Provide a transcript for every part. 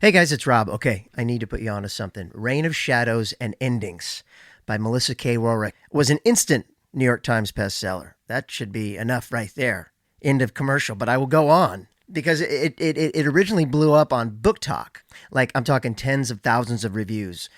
Hey guys, it's Rob. Okay, I need to put you onto something. Reign of Shadows and Endings by Melissa K. Rorick was an instant New York Times bestseller. That should be enough right there. End of commercial, but I will go on because it originally blew up on Book Talk. Like, I'm talking tens of thousands of reviews.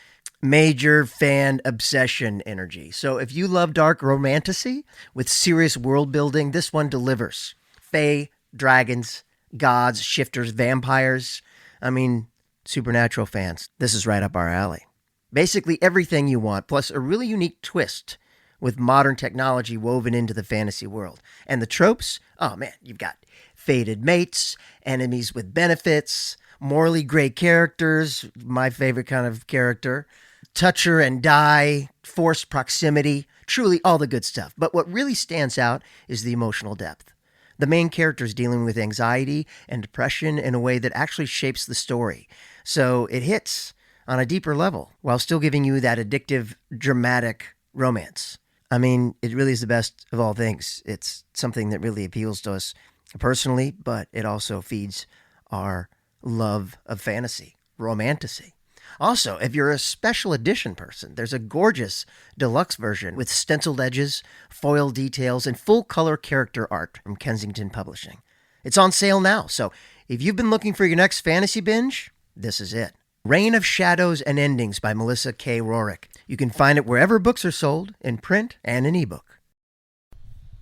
Major fan obsession energy. So if you love dark romantasy with serious world building, this one delivers. Fae, dragons, gods, shifters, vampires. I mean, supernatural fans, this is right up our alley. Basically everything you want, plus a really unique twist with modern technology woven into the fantasy world. And the tropes, oh man, you've got fated mates, enemies with benefits, morally gray characters, my favorite kind of character, toucher and die, forced proximity, truly all the good stuff. But what really stands out is the emotional depth. The main character is dealing with anxiety and depression in a way that actually shapes the story. So it hits on a deeper level while still giving you that addictive, dramatic romance. I mean, it really is the best of all things. It's something that really appeals to us personally, but it also feeds our love of fantasy, romantasy. Also, if you're a special edition person, there's a gorgeous deluxe version with stenciled edges, foil details, and full color character art from Kensington Publishing. It's on sale now, so if you've been looking for your next fantasy binge, this is it. Reign of Shadows and Endings by Melissa K. Rorick. You can find it wherever books are sold, in print and in ebook.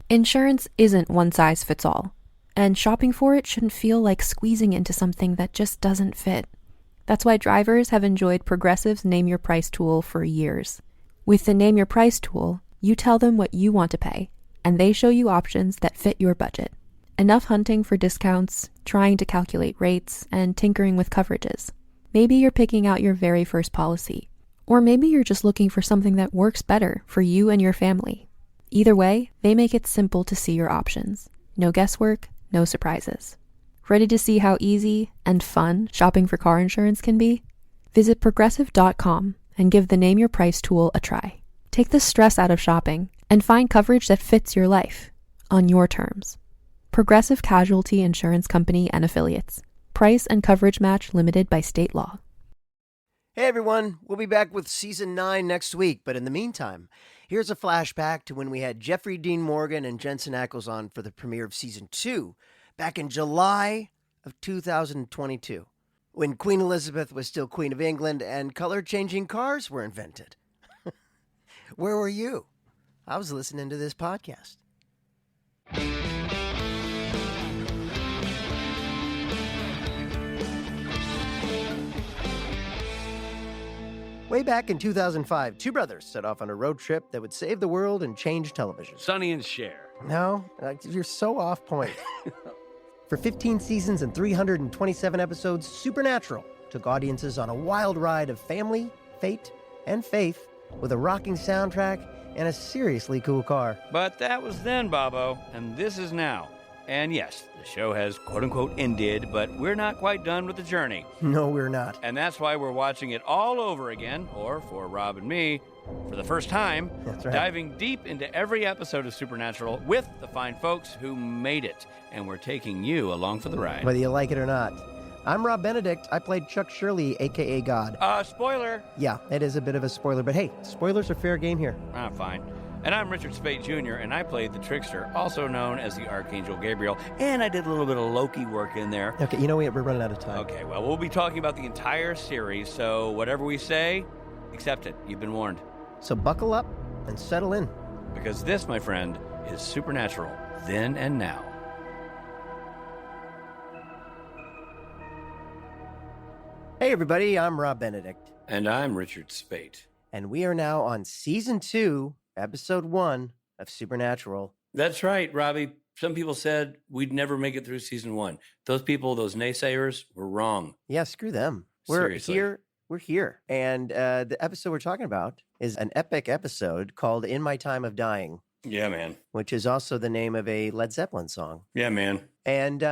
Insurance isn't one size fits all, and shopping for it shouldn't feel like squeezing into something that just doesn't fit. That's why drivers have enjoyed Progressive's Name Your Price tool for years. With the Name Your Price tool, you tell them what you want to pay, and they show you options that fit your budget. Enough hunting for discounts, trying to calculate rates, and tinkering with coverages. Maybe you're picking out your very first policy, or maybe you're just looking for something that works better for you and your family. Either way, they make it simple to see your options. No guesswork, no surprises. Ready to see how easy and fun shopping for car insurance can be? Visit Progressive.com and give the Name Your Price tool a try. Take the stress out of shopping and find coverage that fits your life, on your terms. Progressive Casualty Insurance Company and Affiliates. Price and coverage match limited by state law. Hey everyone, we'll be back with Season 9 next week, but in the meantime, here's a flashback to when we had Jeffrey Dean Morgan and Jensen Ackles on for the premiere of Season 2, back in July of 2022, when Queen Elizabeth was still Queen of England and color-changing cars were invented. Where were you? I was listening to this podcast. Way back in 2005, two brothers set off on a road trip that would save the world and change television. Sonny and Cher. No, you're so off point. For 15 seasons and 327 episodes, Supernatural took audiences on a wild ride of family, fate, and faith with a rocking soundtrack and a seriously cool car. But that was then, Bobo, and this is now. And yes, the show has quote-unquote ended, but we're not quite done with the journey. No, we're not. And that's why we're watching it all over again, or for Rob and me, for the first time, That's right. diving deep into every episode of Supernatural with the fine folks who made it. And we're taking you along for the ride. Whether you like it or not. I'm Rob Benedict. I played Chuck Shirley, a.k.a. God. Spoiler! Yeah, it is a bit of a spoiler, but hey, spoilers are fair game here. Fine. And I'm Richard Speight Jr., and I played the Trickster, also known as the Archangel Gabriel, and I did a little bit of Loki work in there. Okay, you know we're running out of time. Okay, well, we'll be talking about the entire series, so whatever we say, accept it. You've been warned. So buckle up and settle in. Because this, my friend, is Supernatural, then and now. Hey everybody, I'm Rob Benedict. And I'm Richard Speight. And we are now on Season 2, Episode 1 of Supernatural. That's right, Robbie. Some people said we'd never make it through Season 1. Those people, those naysayers, were wrong. Yeah, screw them. Seriously. We're here. And the episode we're talking about is an epic episode called In My Time of Dying. Yeah, man. Which is also the name of a Led Zeppelin song. Yeah, man. And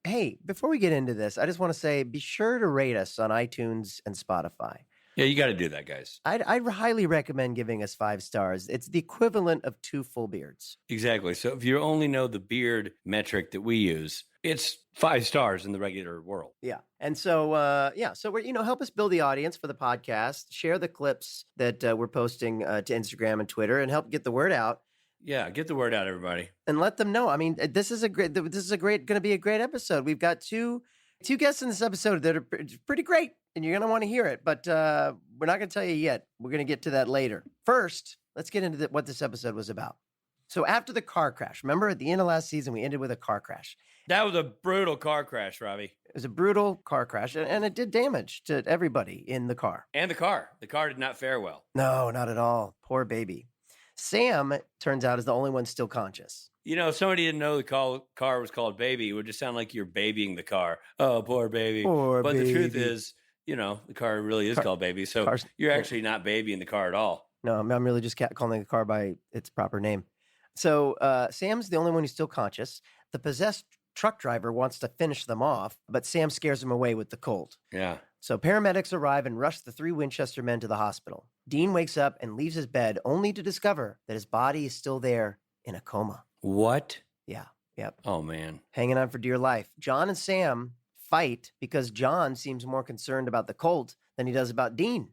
hey, before we get into this, I just want to say be sure to rate us on iTunes and Spotify. Yeah, you got to do that, guys. I'd highly recommend giving us 5 stars. It's the equivalent of 2 full beards. Exactly. So if you only know the beard metric that we use, it's 5 stars in the regular world. Yeah. And so, so we're, help us build the audience for the podcast, share the clips that we're posting to Instagram and Twitter, and help get the word out. Yeah. Get the word out, everybody. And let them know. I mean, this is going to be a great episode. We've got two guests in this episode that are pretty great, and you're going to want to hear it, but we're not going to tell you yet. We're going to get to that later. First, let's get into what this episode was about. So after the car crash, remember at the end of last season, we ended with a car crash. That was a brutal car crash, Robbie. It was a brutal car crash, and it did damage to everybody in the car. And the car. The car did not fare well. No, not at all. Poor baby. Sam, turns out, is the only one still conscious. If somebody didn't know the car was called Baby, it would just sound like you're babying the car. Oh, poor baby. Poor but baby. The truth is, the car really is called Baby. So you're actually not babying the car at all. No, I'm really just calling the car by its proper name. So Sam's the only one who's still conscious. The possessed truck driver wants to finish them off, but Sam scares him away with the Colt. Yeah. So paramedics arrive and rush the 3 Winchester men to the hospital. Dean wakes up and leaves his bed only to discover that his body is still there in a coma. What? Yeah. Yep. Oh, man. Hanging on for dear life. John and Sam fight because John seems more concerned about the Colt than he does about Dean.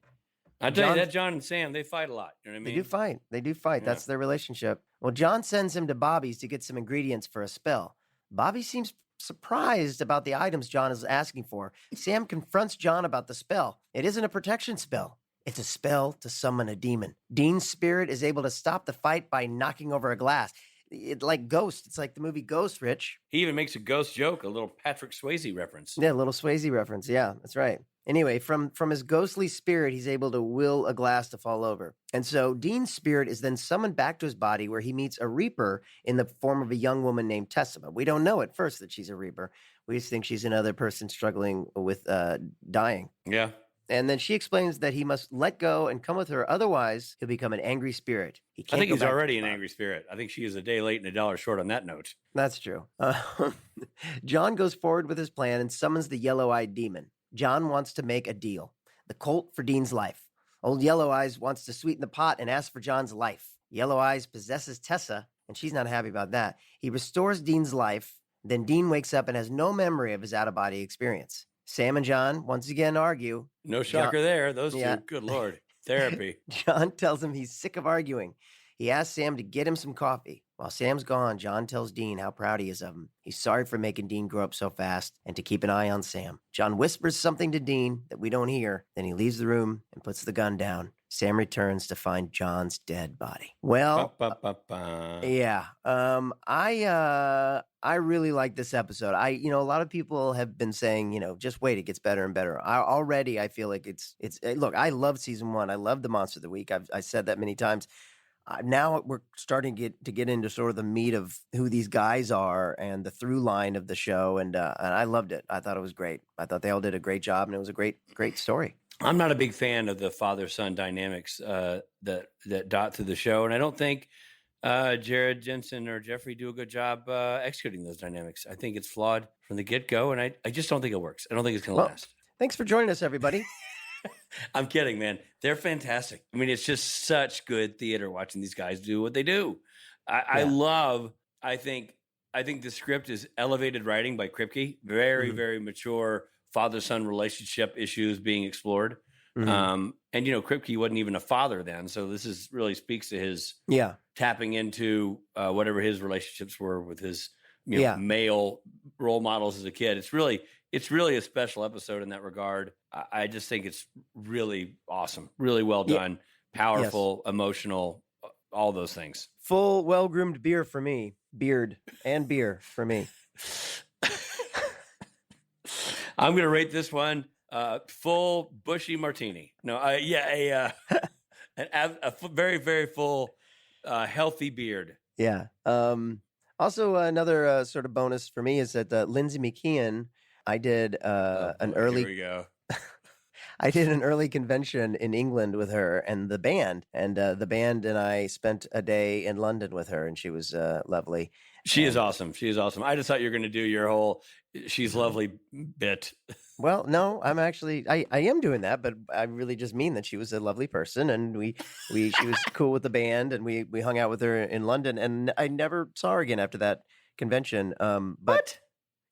I tell you that John and Sam, they fight a lot. You know what I mean? They do fight. Yeah. That's their relationship. Well, John sends him to Bobby's to get some ingredients for a spell. Bobby seems surprised about the items John is asking for. Sam confronts John about the spell. It isn't a protection spell. It's a spell to summon a demon. Dean's spirit is able to stop the fight by knocking over a glass. It's like Ghost. It's like the movie Ghost, Rich. He even makes a ghost joke, a little Patrick Swayze reference. Yeah, a little Swayze reference. Yeah, that's right. Anyway, from his ghostly spirit, he's able to will a glass to fall over. And so Dean's spirit is then summoned back to his body where he meets a Reaper in the form of a young woman named Tessa. But we don't know at first that she's a Reaper. We just think she's another person struggling with dying. Yeah. And then she explains that he must let go and come with her. Otherwise, he'll become an angry spirit. I think he's already an angry spirit. I think she is a day late and $1 short on that note. That's true. John goes forward with his plan and summons the yellow-eyed demon. John wants to make a deal. The Colt for Dean's life. Old Yellow Eyes wants to sweeten the pot and asks for John's life. Yellow Eyes possesses Tessa, and she's not happy about that. He restores Dean's life. Then Dean wakes up and has no memory of his out-of-body experience. Sam and John once again argue. No shocker there. Those two, good Lord. Therapy. John tells him he's sick of arguing. He asks Sam to get him some coffee. While Sam's gone, John tells Dean how proud he is of him. He's sorry for making Dean grow up so fast and to keep an eye on Sam. John whispers something to Dean that we don't hear. Then he leaves the room and puts the gun down. Sam returns to find John's dead body. Well, yeah. I really like this episode. A lot of people have been saying, just wait, it gets better and better. I feel like it's. Look, I love season 1. I love the Monster of the Week. I said that many times. Now we're starting to get into sort of the meat of who these guys are and the through line of the show, and I loved it. I thought it was great. I thought they all did a great job, and it was a great story. I'm not a big fan of the father-son dynamics that dot through the show, and I don't think Jared, Jensen, or Jeffrey do a good job executing those dynamics. I think it's flawed from the get-go, and I just don't think it works. I don't think it's going to last. Thanks for joining us, everybody. I'm kidding, man. They're fantastic. I mean, it's just such good theater watching these guys do what they do. I think the script is elevated writing by Kripke. Very, very mature father-son relationship issues being explored. And, Kripke wasn't even a father then. So this really speaks to his tapping into whatever his relationships were with his male role models as a kid. It's really a special episode in that regard. I just think it's really awesome, really well done, powerful, emotional, all those things. Full, well-groomed beard for me. Beard and beer for me. I'm going to rate this one full bushy martini. No, a very, very full, healthy beard. Yeah. Also, another sort of bonus for me is that Lindsay McKeon, I did an early. Here we go. I did an early convention in England with her and the band, and the band and I spent a day in London with her, and she was lovely. She is awesome. She is awesome. I just thought you were going to do your whole "she's lovely" bit. Well, no, I'm actually I am doing that, but I really just mean that she was a lovely person, and she was cool with the band, and we hung out with her in London, and I never saw her again after that convention. But What?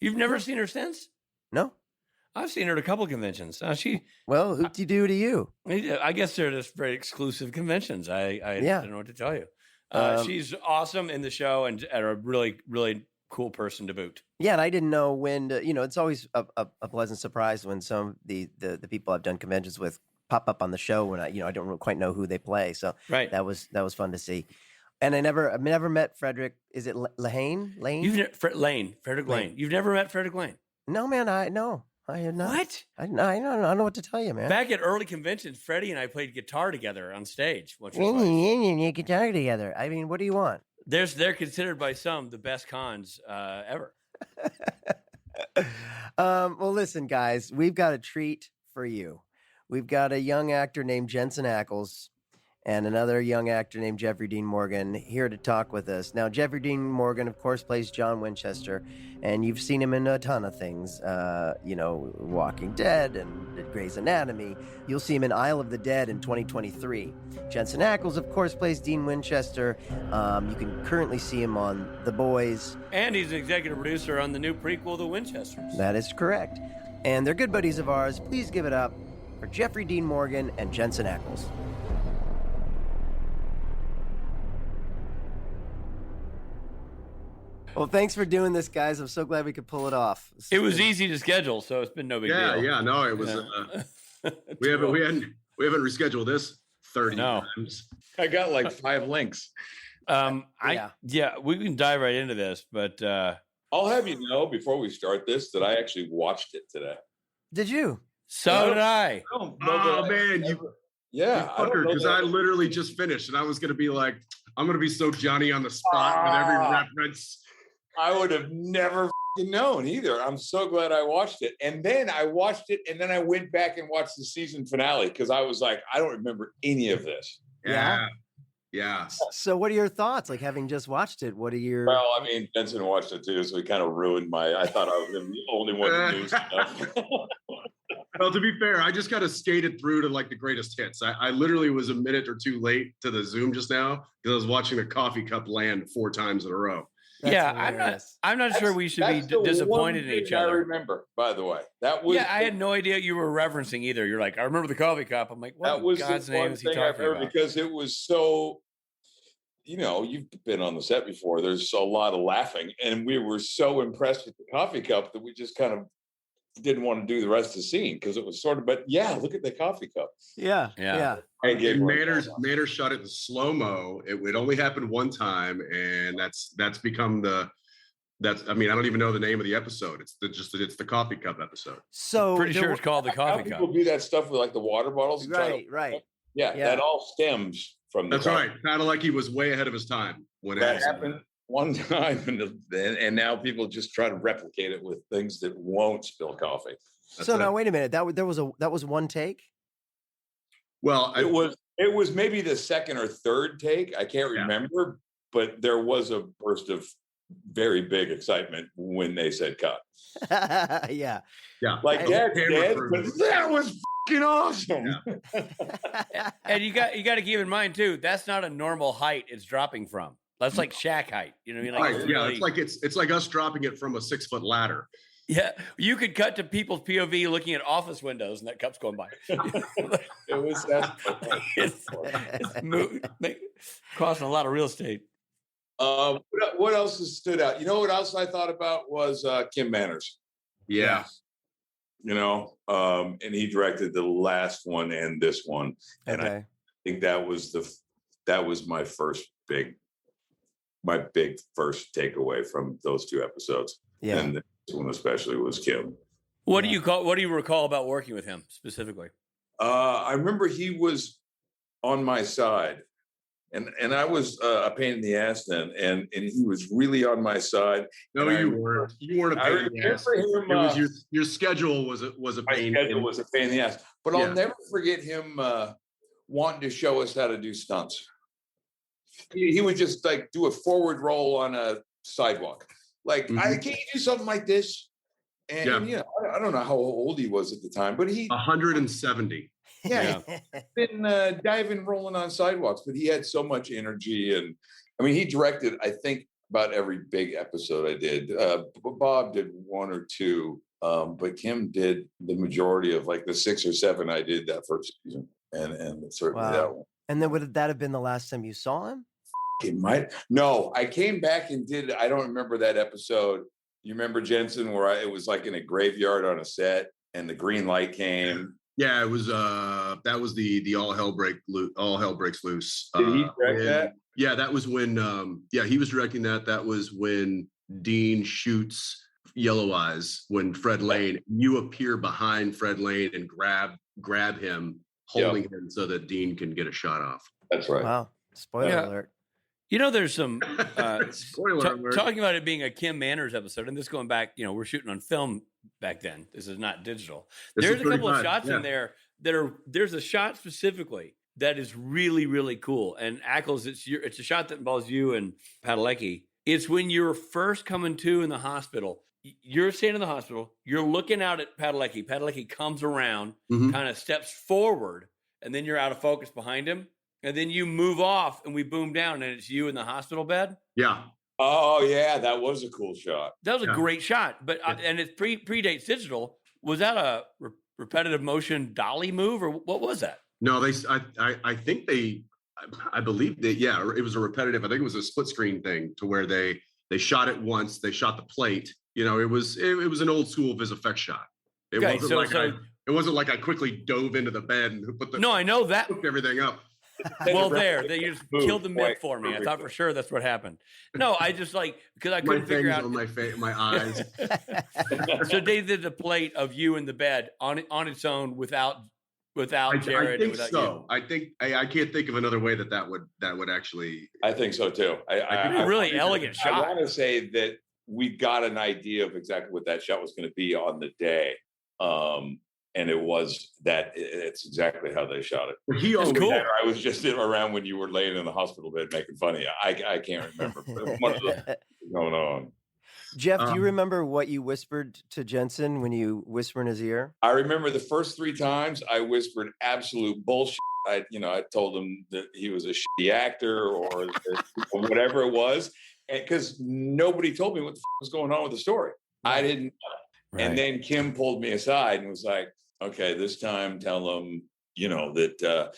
You've never seen her since? no. I've seen her at a couple conventions. Well, who'd you do to you? I guess they're just very exclusive conventions. I don't know what to tell you. She's awesome in the show and a really, really cool person to boot. Yeah, and I didn't know when to, it's always a pleasant surprise when some of the people I've done conventions with pop up on the show when I don't quite know who they play. So Right. that was fun to see. And I've never met Frederick. Is it Lane? Frederick Lane. You've never met Frederick Lane? No, man. I have not. What? I don't know what to tell you, man. Back at early conventions, Freddie and I played guitar together on stage. Which was You guitar together. I mean, what do you want? they're considered by some the best cons ever. Well, listen, guys, we've got a treat for you. We've got a young actor named Jensen Ackles and another young actor named Jeffrey Dean Morgan here to talk with us. Now, Jeffrey Dean Morgan, of course, plays John Winchester, and you've seen him in a ton of things, Walking Dead and Grey's Anatomy. You'll see him in Isle of the Dead in 2023. Jensen Ackles, of course, plays Dean Winchester. You can currently see him on The Boys. And he's an executive producer on the new prequel, The Winchesters. That is correct. And they're good buddies of ours. Please give it up for Jeffrey Dean Morgan and Jensen Ackles. Well, thanks for doing this, guys. I'm so glad we could pull it off. It was easy to schedule, so it's been no big deal. Yeah, no, it was. We haven't rescheduled this 30 times. I got like 5 links. We can dive right into this, but I'll have you know before we start this that I actually watched it today. Did you? So did I. Oh man, because I literally just finished, and I was going to be like, I'm going to be so Johnny on the spot with every reference. I would have never known either. I'm so glad I watched it. And then I watched it, and then I went back and watched the season finale because I was like, I don't remember any of this. Yeah. So what are your thoughts? Like, having just watched it, what are your... Well, I mean, Jensen watched it too, so he kind of ruined I thought I was the only one who knew stuff. Well, to be fair, I just kind of skated through to like the greatest hits. I literally was a minute or two late to the Zoom just now because I was watching the coffee cup land 4 times in a row. I'm not sure we should be disappointed in each other. I remember, by the way, that was. I had no idea you were referencing either. You're like, I remember the coffee cup. I'm like, what in God's name is he talking about? Because it was so. You've been on the set before. There's a lot of laughing, and we were so impressed with the coffee cup that we just kind of didn't want to do the rest of the scene because it was sort of. But yeah, look at the coffee cup. Yeah. And Manners shot it in slow mo. It would only happen one time, and that's become I don't even know the name of the episode. It's the coffee cup episode. So pretty sure it's called the coffee cup. People do that stuff with like the water bottles. Right. Yeah, that all stems from the. That's right. Kind of like he was way ahead of his time when that happened one time, and now people just try to replicate it with things that won't spill coffee. Now wait a minute. That was one take. Well, it was maybe the second or third take. I can't remember, but there was a burst of very big excitement when they said cut. Yeah. Like Dad's dead, but that was fucking awesome. Yeah. And you got to keep in mind too, that's not a normal height it's dropping from. That's like Shaq height. You know what I mean? Like, it's like us dropping it from a 6-foot ladder. Yeah, you could cut to people's POV looking at office windows, and that cup's going by. It was crossing a lot of real estate. What else has stood out? You know what else I thought about was Kim Manners. Yeah. And he directed the last one and this one, and I think that was my big first takeaway from those 2 episodes. Yeah. And this one especially was Kim. What do you recall about working with him specifically? I remember he was on my side, and I was a pain in the ass then, and he was really on my side. No, you weren't. You weren't a pain in the ass. It was your schedule was a pain. My schedule was a pain in the ass, but I'll never forget him wanting to show us how to do stunts. He would just like do a forward roll on a sidewalk. Like, can't you do something like this? And you know, I don't know how old he was at the time, but he 170. Yeah, been diving, rolling on sidewalks, but he had so much energy. And I mean, he directed, I think, about every big episode I did. Bob did one or two, but Kim did the majority of like the 6 or 7 I did that first season, and certainly that one. And then would that have been the last time you saw him? It might. No, I came back and did. I don't remember that episode. You remember, Jensen, where it was like in a graveyard on a set, and the green light came. Yeah, it was. That was the All Hell Breaks Loose. Did he direct that? Yeah, that was when. He was directing that. That was when Dean shoots Yellow Eyes. When Fred Lane, you appear behind Fred Lane and grab him, holding him so that Dean can get a shot off. That's right. Wow! Spoiler alert. You know, there's some Spoiler alert. Talking about it being a Kim Manners episode, and this going back, you know, we're shooting on film back then. This is not digital. There's a couple of shots in there there's a shot specifically that is really, really cool. And Ackles, it's a shot that involves you and Padalecki. It's when you're first coming to in the hospital. You're staying in the hospital. You're looking out at Padalecki. Padalecki comes around, kind of steps forward, and then you're out of focus behind him. And then you move off and we boom down and it's you in the hospital bed. Yeah. Oh yeah, that was a cool shot. That was a great shot. But and it predates digital. Was that a repetitive motion dolly move or what was that? No, I think I believe that. Yeah, it was a repetitive. I think it was a split screen thing to where they shot it once. They shot the plate. You know, it was an old school vis effects shot. It wasn't like I quickly dove into the bed and put the. No, I know that. Hooked everything up. Well, they just killed the myth for me. I thought for sure that's what happened. No, I just because I couldn't figure out on my eyes. So they did the plate of you in the bed on its own without Jared. I think so. You. I can't think of another way that would actually. I think so too. A really elegant shot. I want to say that we got an idea of exactly what that shot was going to be on the day. And it was that. It's exactly how they shot it. It's cool. I was just around when you were laying in the hospital bed making fun of you. I can't remember. One of those going on. Jeff, do you remember what you whispered to Jensen when you whisper in his ear? I remember the first 3 times I whispered absolute bullshit. I told him that he was a shitty actor or whatever it was, because nobody told me what the was going on with the story. I didn't. Right. And then Kim pulled me aside and was like, okay, this time tell him, that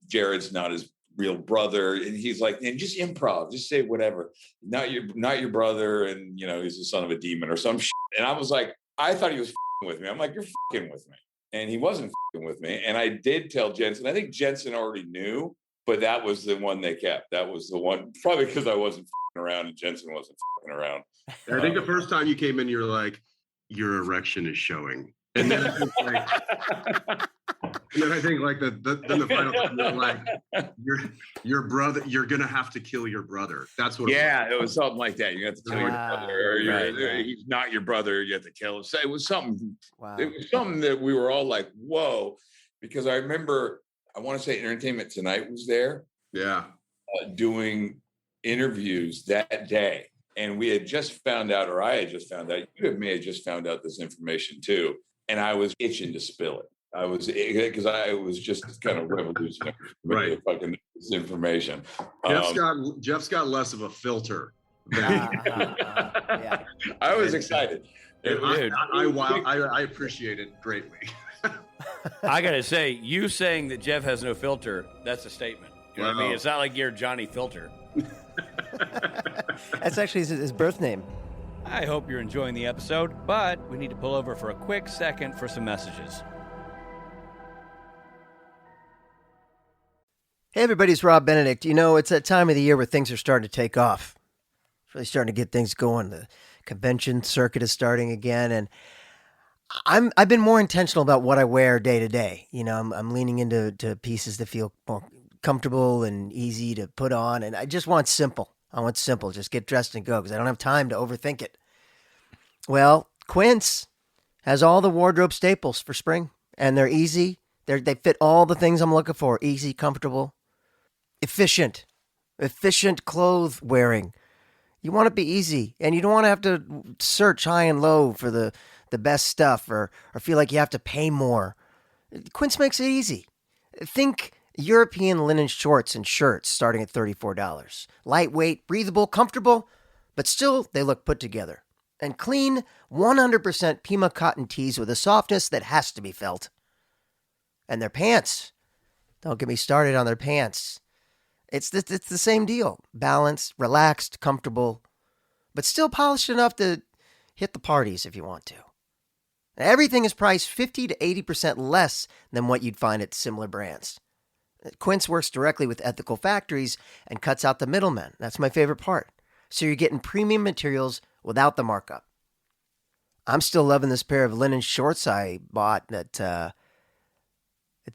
Jared's not his real brother. And he's like, and just improv, just say whatever. Not your brother. And, he's the son of a demon or some shit. And I was like, I thought he was with me. I'm like, you're with me. And he wasn't with me. And I did tell Jensen, I think Jensen already knew, but that was the one they kept. That was the one, probably because I wasn't around and Jensen wasn't around. I think the first time you came in, you're like, your erection is showing. And then I think like then the final time you're like, your brother, you're gonna have to kill your brother. That's what. Yeah, it was something like that. You have to kill your brother, or he's not your brother. You have to kill him. So it was something. Wow. It was something that we were all like, whoa, because I remember. I want to say Entertainment Tonight was there. Yeah, doing interviews that day. And we had just found out, or I had just found out, you may have just found out this information too. And I was itching to spill it. Because I was just kind of revolutionary. Right. Fucking this information. Jeff's got less of a filter. I was excited. I appreciate it greatly. I got to say, you saying that Jeff has no filter, that's a statement. You know what I mean? It's not like you're Johnny Filter. That's actually his birth name. I hope you're enjoying the episode, but we need to pull over for a quick second for some messages. Hey everybody, it's Rob Benedict. It's that time of the year where things are starting to take off. It's really starting to get things going. The convention circuit is starting again, and I've been more intentional about what I wear day to day. I'm leaning into pieces that feel more comfortable and easy to put on, and I just want simple. Just get dressed and go because I don't have time to overthink it. Well, Quince has all the wardrobe staples for spring, and they're easy. They fit all the things I'm looking for. Easy, comfortable, efficient clothes wearing. You want it to be easy, and you don't want to have to search high and low for the best stuff or feel like you have to pay more. Quince makes it easy. Think European linen shorts and shirts starting at $34. Lightweight, breathable, comfortable, but still they look put together. And clean, 100% Pima cotton tees with a softness that has to be felt. And their pants. Don't get me started on their pants. It's the same deal. Balanced, relaxed, comfortable, but still polished enough to hit the parties if you want to. Everything is priced 50 to 80% less than what you'd find at similar brands. Quince works directly with ethical factories and cuts out the middlemen. That's my favorite part. So you're getting premium materials without the markup. I'm still loving this pair of linen shorts I bought at the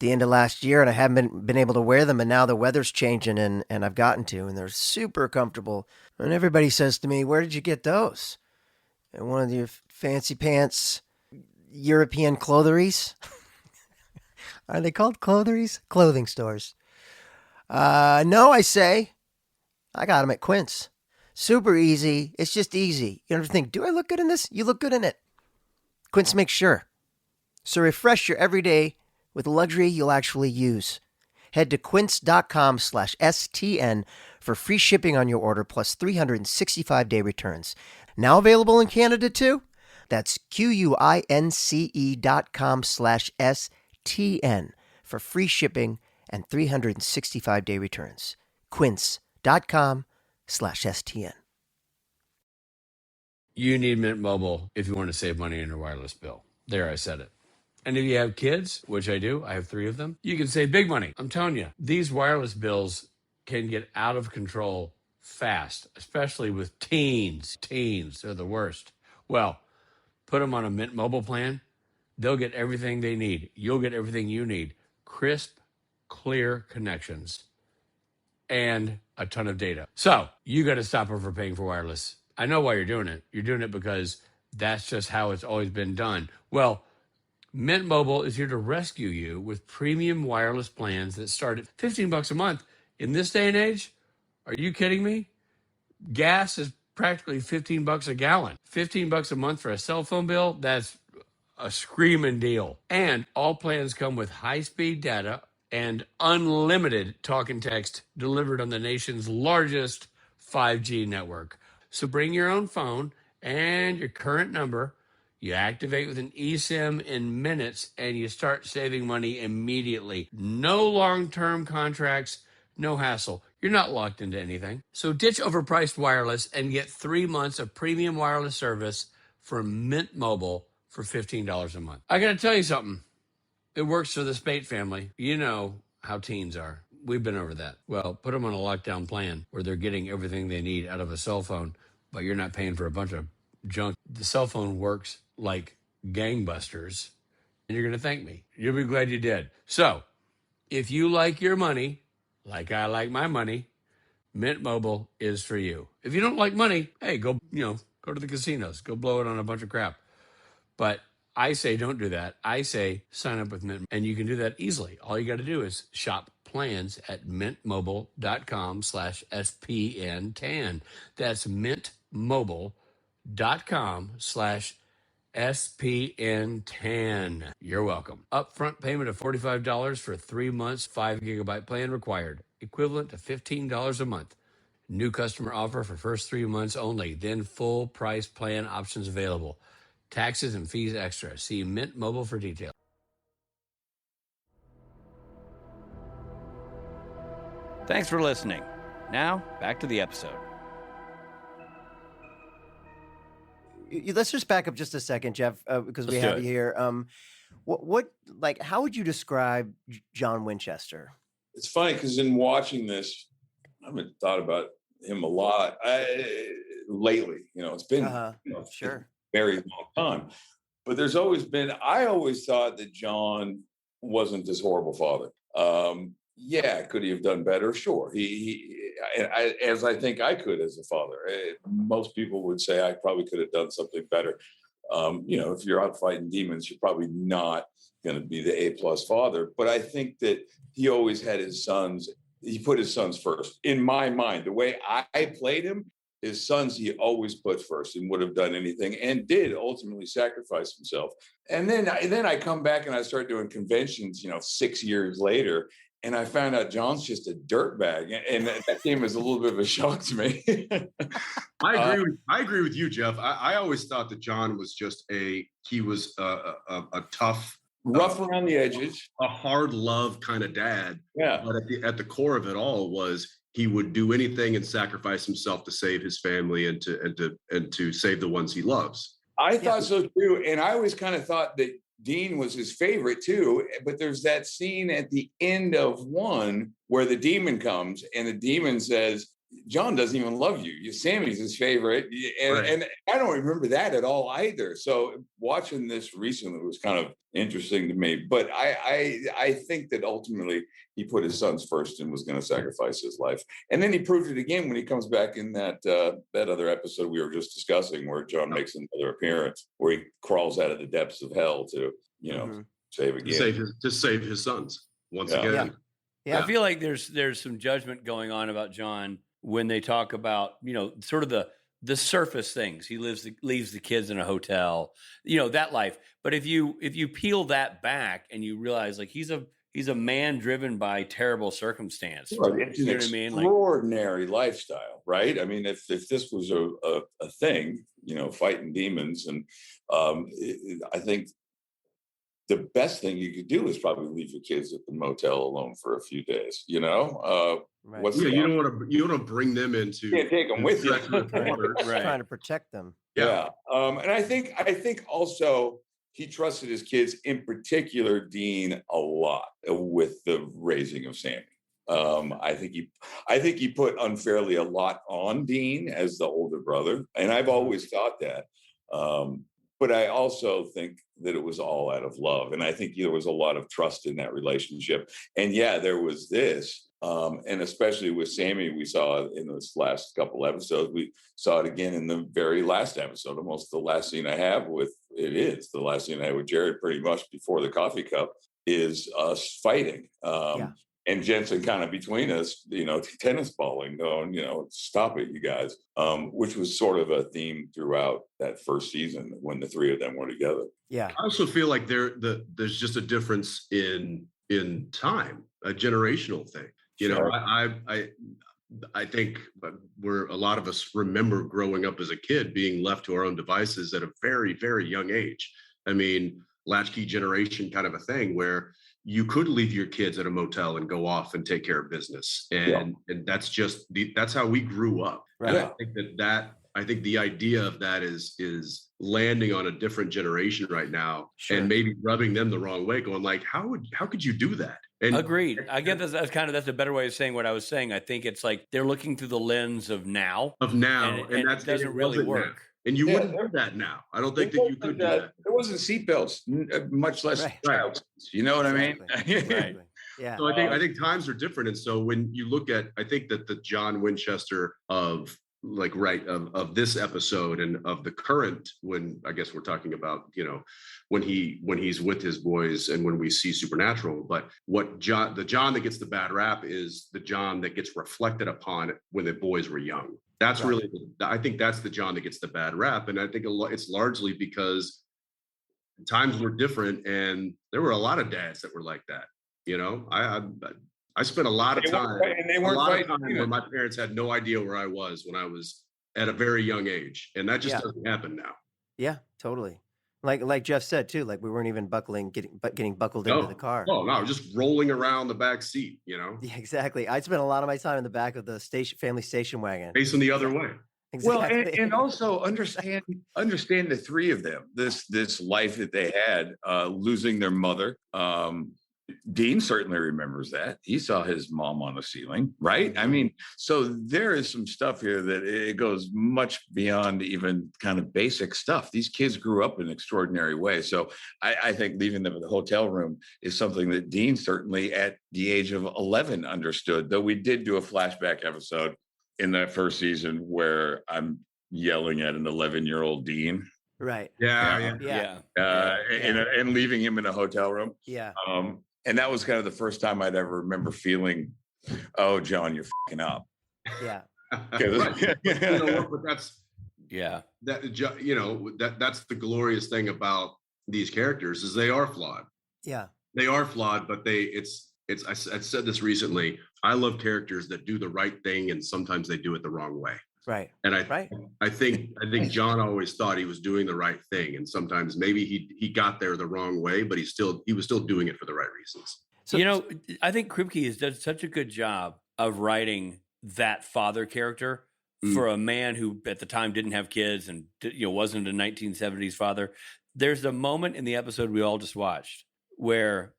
end of last year, and I haven't been able to wear them, and now the weather's changing, and I've gotten to, and they're super comfortable. And everybody says to me, where did you get those? At one of your fancy pants European clotheries? Are they called clotheries? Clothing stores. No, I say. I got them at Quince. Super easy. It's just easy. You don't have to think, do I look good in this? You look good in it. Quince makes sure. So refresh your everyday with luxury you'll actually use. Head to quince.com/STN for free shipping on your order plus 365-day returns. Now available in Canada too? That's QUINCE.com/STN for free shipping and 365-day returns. Quince.com/STN. You need Mint Mobile if you want to save money on your wireless bill. There, I said it. And if you have kids, which I do, I have 3 of them, you can save big money. I'm telling you, these wireless bills can get out of control fast, especially with teens. Teens, they're the worst. Well, put them on a Mint Mobile plan. They'll get everything they need. You'll get everything you need. Crisp, clear connections, and a ton of data. So you got to stop overpaying for wireless. I know why you're doing it. You're doing it because that's just how it's always been done. Well, Mint Mobile is here to rescue you with premium wireless plans that start at $15 a month. In this day and age, are you kidding me? Gas is practically $15 a gallon. $15 a month for a cell phone bill, that's a screaming deal. And all plans come with high-speed data and unlimited talk and text delivered on the nation's largest 5G network. So bring your own phone and your current number. You activate with an eSIM in minutes, and you start saving money immediately. No long-term contracts, no hassle. You're not locked into anything. So ditch overpriced wireless and get 3 months of premium wireless service from Mint Mobile for $15 a month. I got to tell you something. It works for the Speight family. You know how teens are. We've been over that. Well, put them on a lockdown plan where they're getting everything they need out of a cell phone, but you're not paying for a bunch of junk. The cell phone works like gangbusters, and you're going to thank me. You'll be glad you did. So if you like your money, like I like my money, Mint Mobile is for you. If you don't like money, hey, go to the casinos, go blow it on a bunch of crap. But I say don't do that. I say sign up with Mint, and you can do that easily. All you got to do is shop plans at mintmobile.com/SPN10. That's mintmobile.com/SPN10. You're welcome. Upfront payment of $45 for 3 months, 5 gigabyte plan required, equivalent to $15 a month. New customer offer for first 3 months only, then full price plan options available. Taxes and fees extra. See Mint Mobile for details. Thanks for listening. Now, back to the episode. Let's just back up just a second, Jeff, because we have you here. How would you describe John Winchester? It's funny because in watching this, I haven't thought about him a lot lately. It's been sure. Very long time, but there's always been, I always thought that John wasn't this horrible father. Could he have done better? Sure. As I think I could as a father. Most people would say I probably could have done something better. If you're out fighting demons, you're probably not going to be the A+ father. But I think that he always had he put his sons first. In my mind, the way I played him, his sons he always put first and would have done anything and did ultimately sacrifice himself. And then I come back and I start doing conventions, 6 years later, and I found out John's just a dirtbag, and that came as a little bit of a shock to me. I agree with you, Jeff. I always thought that John was just a tough, rough around the edges, a hard love kind of dad. Yeah. But at the core of it all was he would do anything and sacrifice himself to save his family and to save the ones he loves. I thought so too, and I always kind of thought that Dean was his favorite too. But there's that scene at the end of one where the demon comes and the demon says, John doesn't even love you. Sammy's his favorite. And I don't remember that at all either. So watching this recently was kind of interesting to me. But I think that ultimately he put his sons first and was going to sacrifice his life. And then he proved it again when he comes back in that other episode we were just discussing, where John makes another appearance, where he crawls out of the depths of hell to, save again. To save his sons once again. Yeah. I feel like there's some judgment going on about John when they talk about, sort of the surface things. He leaves the kids in a hotel, that life. But if you peel that back and you realize like he's a man driven by terrible circumstance. Right. It's an extraordinary lifestyle, right? I mean, if this was a thing, fighting demons, and I think the best thing you could do is probably leave your kids at the motel alone for a few days. Right. You don't want to bring them into. You can't take them with you. Right. Trying to protect them. Yeah. And I think also he trusted his kids, in particular Dean, a lot with the raising of Sammy. I think he put unfairly a lot on Dean as the older brother, and I've always thought that. But I also think that it was all out of love. And I think there was a lot of trust in that relationship. And there was this. And especially with Sammy, we saw in this last couple episodes, we saw it again in the very last episode, almost the last scene I have with Jared pretty much before the coffee cup is us fighting. And Jensen kind of between us, tennis balling, going, stop it, you guys, which was sort of a theme throughout that first season when the three of them were together. Yeah. I also feel like there's just a difference in time, a generational thing. Sure. I think a lot of us remember growing up as a kid being left to our own devices at a very, very young age. I mean, latchkey generation kind of a thing where you could leave your kids at a motel and go off and take care of business. And that's just, that's how we grew up. Right. I think I think the idea of that is landing on a different generation right now, and maybe rubbing them the wrong way, going like, how could you do that? And agreed. I get that's a better way of saying what I was saying. I think it's like they're looking through the lens of now. And that doesn't really work. Now. And you wouldn't do that now. I don't think that you could do that. There wasn't seatbelts, much less child. You know what I mean? Exactly. Yeah. So I think times are different. And so when you look at, I think that the John Winchester of this episode and of the current, when I guess we're talking about, when he's with his boys and when we see Supernatural, but the John that gets the bad rap is the John that gets reflected upon when the boys were young. That's really, I think that's the John that gets the bad rap. And I think it's largely because times were different and there were a lot of dads that were like that. I spent a lot of time, where my parents had no idea where I was when I was at a very young age. And that just doesn't happen now. Yeah, totally. Like Jeff said too, like we weren't even getting buckled into the car. No, just rolling around the back seat, Yeah, exactly. I spent a lot of my time in the back of the family station wagon. Facing the other way. Exactly. Well, and also understand the three of them, this life that they had, losing their mother. Dean certainly remembers that. He saw his mom on the ceiling, right? I mean, so there is some stuff here that it goes much beyond even kind of basic stuff. These kids grew up in an extraordinary way. So I think leaving them in the hotel room is something that Dean certainly at the age of 11 understood, though we did do a flashback episode in that first season where I'm yelling at an 11-year-old Dean. Right. Yeah. And leaving him in a hotel room. Yeah. And that was kind of the first time I'd ever remember feeling, oh, John, you're fucking up. Yeah. Right. But that's that's the glorious thing about these characters is they are flawed. Yeah, they are flawed, but I said this recently. I love characters that do the right thing, and sometimes they do it the wrong way. Right. And I think John always thought he was doing the right thing, and sometimes maybe he got there the wrong way, but he was still doing it for the right reasons. So, I think Kripke has done such a good job of writing that father character for a man who at the time didn't have kids and wasn't a 1970s father. There's a moment in the episode we all just watched where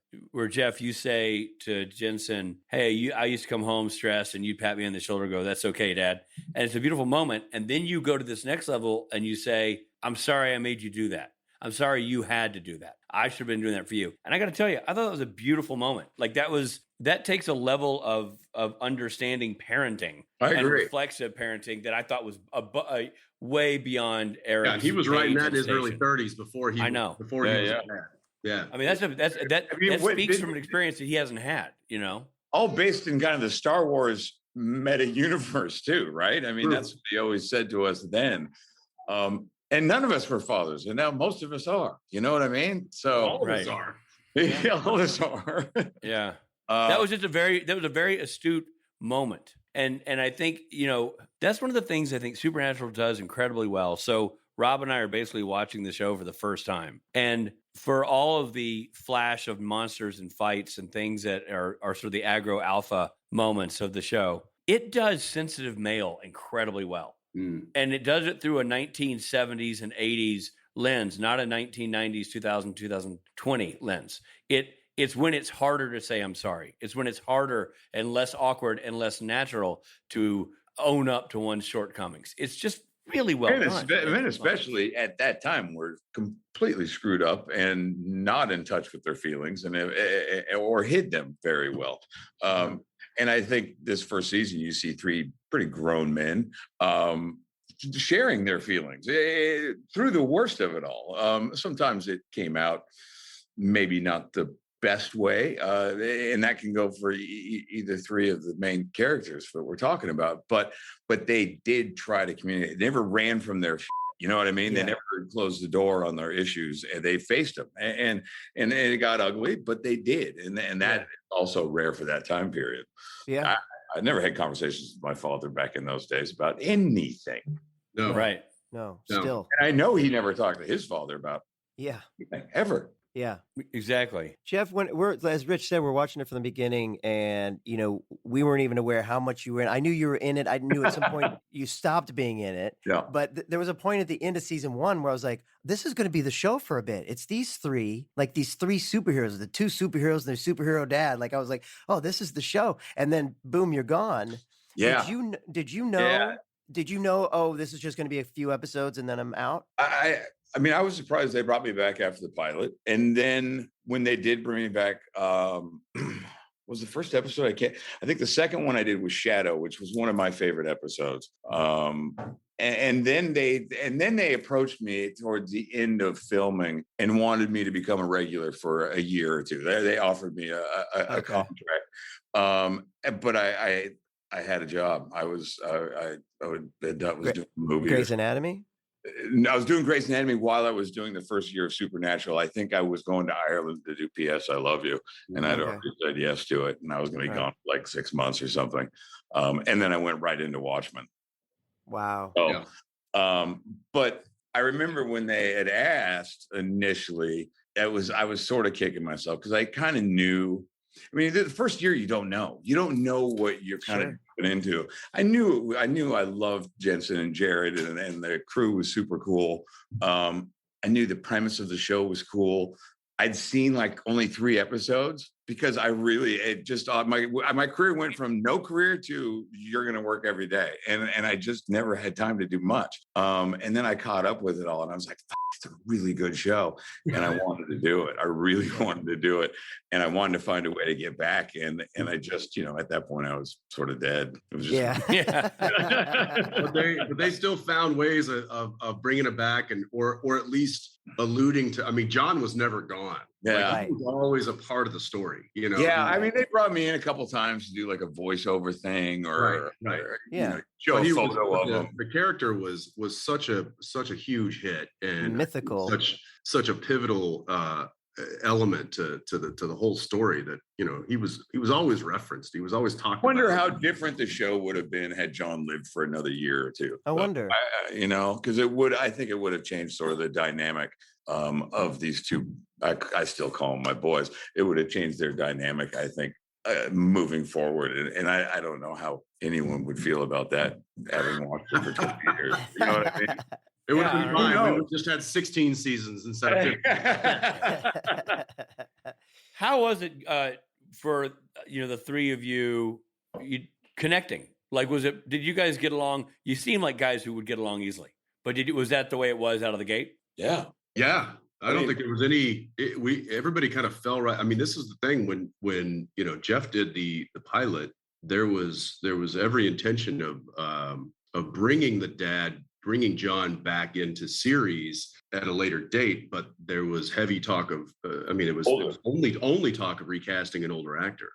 Jeff, you say to Jensen, "Hey, I used to come home stressed," and you'd pat me on the shoulder and go, "That's okay, Dad." And it's a beautiful moment. And then you go to this next level and you say, "I'm sorry I made you do that. I'm sorry you had to do that. I should have been doing that for you." And I got to tell you, I thought that was a beautiful moment. Like that takes a level of understanding parenting and reflexive parenting that I thought was a way beyond Eric's. Yeah, he was writing that in his early 30s before he. I know. Before he was dad. Yeah, I mean that speaks from an experience that he hasn't had, all based in kind of the Star Wars meta universe too, right? I mean, that's what they always said to us then, and none of us were fathers, and now most of us are. You know what I mean? So all of us are. Yeah, all of us are. Yeah, that was a very astute moment, and I think that's one of the things I think Supernatural does incredibly well. So Rob and I are basically watching the show for the first time, and for all of the flash of monsters and fights and things that are sort of the aggro alpha moments of the show, it does sensitive male incredibly well. And it does it through a 1970s and 80s lens, not a 1990s, 2020 lens. It's when it's harder to say I'm sorry. It's when it's harder and less awkward and less natural to own up to one's shortgomings. It's just really well done. Men, especially at that time, were completely screwed up and not in touch with their feelings, or hid them very well. And I think this first season, you see three pretty grown men sharing their feelings through the worst of it all. Sometimes it came out maybe not the best way, and that can go for either three of the main characters that we're talking about, but they did try to communicate. They never ran from their you know what I mean? Yeah. They never closed the door on their issues, and they faced them, and it got ugly, but they did, and that is also rare for that time period. Yeah, I never had conversations with my father back in those days about anything. No, right? No, still. And I know he never talked to his father about anything, ever. Yeah, exactly. Jeff, when as Rich said, we're watching it from the beginning, and we weren't even aware how much you were in. I knew you were in it. I knew at some point you stopped being in it. Yeah. But there was a point at the end of season 1 where I was like, this is going to be the show for a bit. It's these three superheroes, the two superheroes and their superhero dad. Like I was like, oh, this is the show. And then boom, you're gone. Yeah. Did you know? Yeah. Did you know? Oh, this is just going to be a few episodes and then I'm out. I mean, I was surprised they brought me back after the pilot. And then when they did bring me back, was the first episode? I think the second one I did was Shadow, which was one of my favorite episodes. And then they approached me towards the end of filming and wanted me to become a regular for a year or two. They offered me a contract. But I had a job. I was doing movies. Grey's Anatomy? I was doing Grey's Anatomy while I was doing the first year of Supernatural. I think I was going to Ireland to do P.S. I Love You. And I'd already said yes to it. And I was going to be gone for like 6 months or something. And then I went right into Watchmen. Wow. So, but I remember when they had asked initially, I was sort of kicking myself because I kind of knew. I mean, the first year you don't know what you're kind of getting into. I knew I loved Jensen and Jared, and the crew was super cool. I knew the premise of the show was cool. I'd seen like only 3 episodes because my career went from no career to you're going to work every day. And I just never had time to do much. And then I caught up with it all and I was like, it's a really good show. And I wanted to do it. I really wanted to do it. And I wanted to find a way to get back. And I just, at that point I was sort of dead. It was just, but they still found ways of bringing it back or at least alluding to, I mean, John was never gone. Yeah. Like, he was always a part of the story, you know. Yeah, I mean, they brought me in a couple times to do like a voiceover thing or show a photo of him. The character was such a huge hit and mythical, such a pivotal element to the whole story that, you know, he was always referenced. He was always talking. I wonder how different the show would have been had John lived for another year or two. I wonder, you know, because I think it would have changed sort of the dynamic of these two. I still call them my boys. It would have changed their dynamic, I think, moving forward. And I don't know how anyone would feel about that, having watched it for 20 years. You know what I mean? It would have been fine. We would have just had 16 seasons instead of 15. How was it for the three of you connecting? Like, did you guys get along? You seem like guys who would get along easily, but was that the way it was out of the gate? Yeah. I don't think there was everybody kind of fell right. I mean, this is the thing when Jeff did the pilot, there was every intention of bringing John back into series at a later date, but there was heavy talk of it was only talk of recasting an older actor.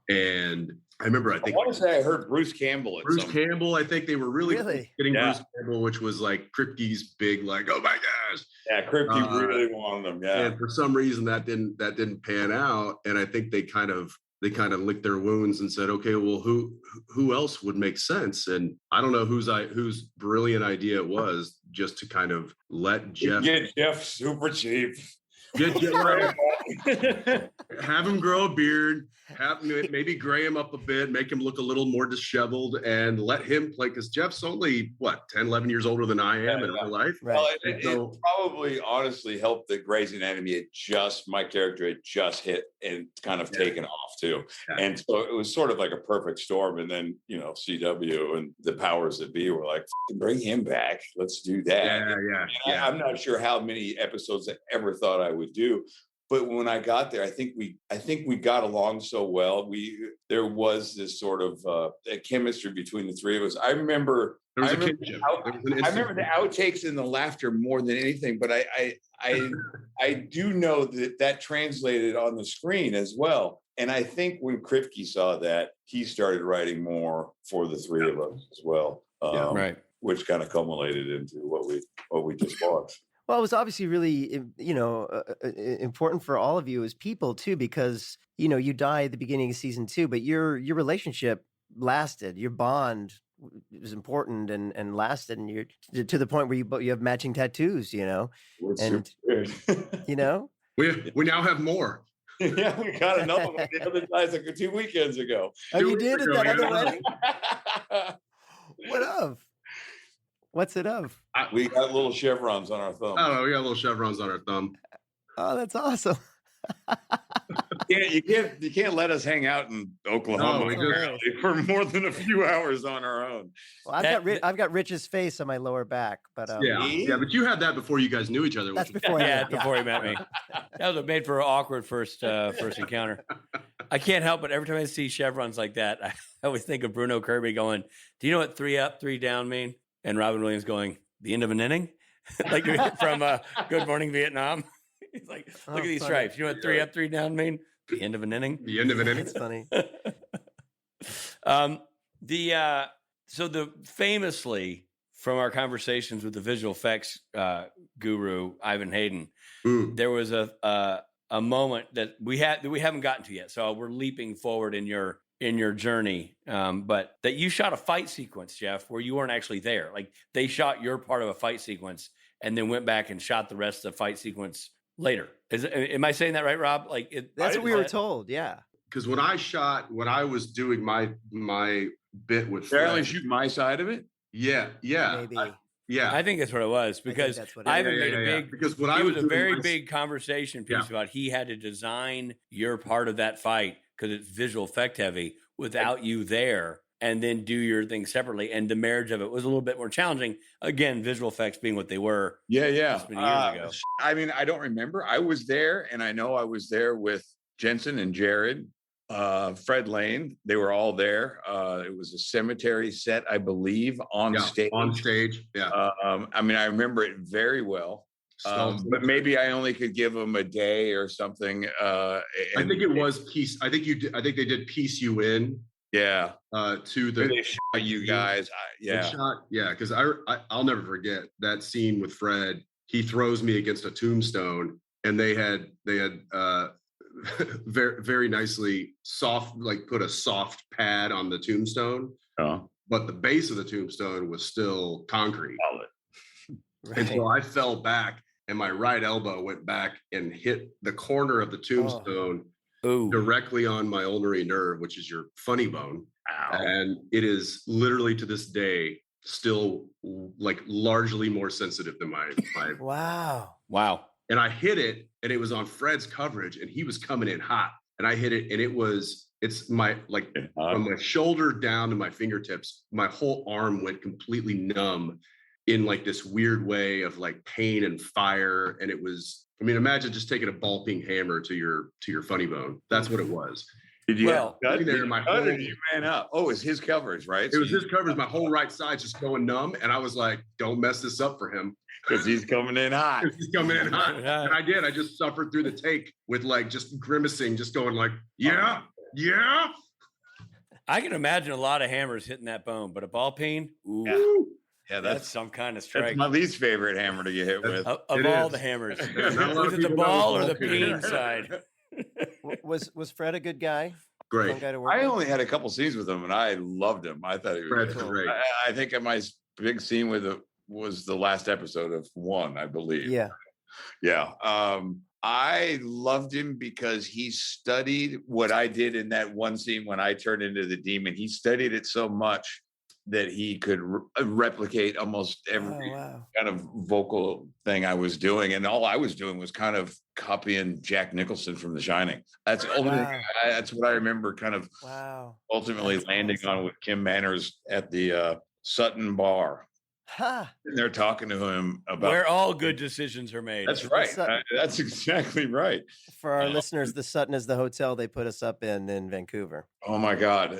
And I remember, I want to say I heard Bruce Campbell. Campbell, I think they were really getting Bruce Campbell, which was like Kripke's big, like, oh my gosh. Yeah, Kripke really wanted him. Yeah. And for some reason that didn't pan out. And I think they kind of licked their wounds and said, okay, well, who else would make sense? And I don't know whose brilliant idea it was, just to kind of let Jeff get Jeff super cheap. Have him grow a beard, maybe gray him up a bit, make him look a little more disheveled, and let him play, because Jeff's only 10, 11 years older than I am in real life. Right. Well, it probably honestly helped that Grey's Anatomy my character had just hit and kind of taken off too. Yeah. And so it was sort of like a perfect storm. And then, CW and the powers that be were like, bring him back. Let's do that. Yeah. I'm not sure how many episodes I ever thought I would do, but when I got there, I think we got along so well. There was this sort of a chemistry between the three of us. I remember the outtakes and the laughter more than anything, but I do know that translated on the screen as well. And I think when Kripke saw that, he started writing more for the three of us as well. Right. Which kind of culminated into what we just watched. Well, it was obviously really, important for all of you as people too, because you die at the beginning of season 2, but your relationship lasted. Your bond was important and lasted, and you're to the point where you have matching tattoos. We now have more. Yeah, we got another one the other night, like 2 weekends ago. Oh, you did at that other wedding? What of? What's it of? We got little chevrons on our thumb. Oh, we got little chevrons on our thumb. Oh, that's awesome. You can't let us hang out in Oklahoma for more than a few hours on our own. Well, I've got Rich's face on my lower back, but but you had that before you guys knew each other. That's before before he met me. That was made for an awkward first encounter. I can't help but every time I see chevrons like that, I always think of Bruno Kirby going, "Do you know what 3 up, 3 down mean?" And Robin Williams going, "The end of an inning," like from Good Morning Vietnam. He's like, "Look at these stripes. You know what 3 up, 3 down mean? The end of an inning." The end of an inning. It's funny. Famously from our conversations with the visual effects guru Ivan Hayden, there was a moment that we haven't gotten to yet. So we're leaping forward in your journey, but that you shot a fight sequence, Jeff, where you weren't actually there. Like they shot your part of a fight sequence and then went back and shot the rest of the fight sequence later. Am I saying that right, Rob? That's what we were told. Yeah. Because when I was doing my bit with Fred, only shoot my side of it. Yeah. Maybe. I think that's what it was, because Ivan made a big, because what it was a very big conversation piece about he had to design your part of that fight because it's visual effect heavy without you there, and then do your thing separately. And the marriage of it was a little bit more challenging. Again, visual effects being what they were. Yeah. Just many years ago. I mean, I don't remember. I was there, and I know I was there with Jensen and Jared, Fred Lane. They were all there. It was a cemetery set, I believe, on stage. On stage, yeah. I mean, I remember it very well. But maybe I only could give him a day or something. I think it was piece. I think they did piece you in. Yeah. To the they shot you guys. Because I'll never forget that scene with Fred. He throws me against a tombstone, and they had very, very nicely put a soft pad on the tombstone. Oh. But the base of the tombstone was still concrete. Right. And so I fell back, and my right elbow went back and hit the corner of the tombstone directly on my ulnar nerve, which is your funny bone. Ow. And it is literally to this day still largely more sensitive than my Wow. And I hit it, and it was on Fred's coverage, and he was coming in hot. And I hit it, and it's my from my shoulder down to my fingertips, my whole arm went completely numb in this weird way of pain and fire. And it was, imagine just taking a ball peen hammer to your funny bone. That's what it was. Did you you man up? Oh, it's his coverage, right? It was his coverage. My whole right side just going numb. And I was like, don't mess this up for him. Because he's coming in hot. And I did. I just suffered through the take with just grimacing, just going yeah. I can imagine a lot of hammers hitting that bone, but a ball peen, Yeah, that's some kind of strike. That's my least favorite hammer to get hit with. Of all the hammers. Was it the ball or the peen side? Was Fred a good guy? Great. Guy to work I with? only had a couple scenes with him, and I loved him. I thought he was Fred's cool. great. I think my big scene with him was the last episode of 1, I believe. Yeah. I loved him because he studied what I did in that one scene when I turned into the demon. He studied it so much that he could replicate almost every kind of vocal thing I was doing. And all I was doing was kind of copying Jack Nicholson from The Shining. That's that's what I remember kind of ultimately landing on with Kim Manners at the Sutton bar. And they're talking to him about where all good decisions are made. That's right. That's exactly right. For our listeners, the Sutton is the hotel they put us up in Vancouver. Oh my God.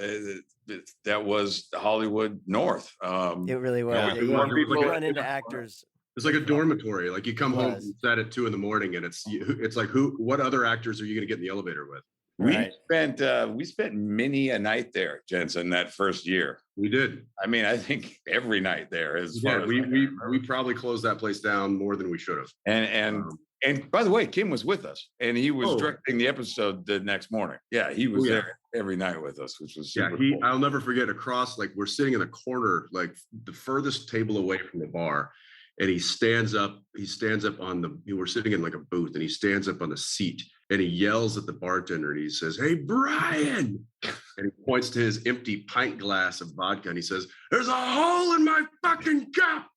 That was Hollywood North. It really was. You run into actors. It's like a dormitory. You come home from set at 2 a.m, and it's like what other actors are you going to get in the elevator with? We spent many a night there, Jensen, that first year. We did. I think every night there we probably closed that place down more than we should have. And by the way, Kim was with us, and he was directing the episode the next morning. Yeah, he was there every night with us, which was super cool. I'll never forget across, we're sitting in the corner, the furthest table away from the bar. And he stands up on we're sitting in a booth, and he stands up on the seat, and he yells at the bartender, and he says, "Hey, Brian." And he points to his empty pint glass of vodka, and he says, "There's a hole in my fucking cup."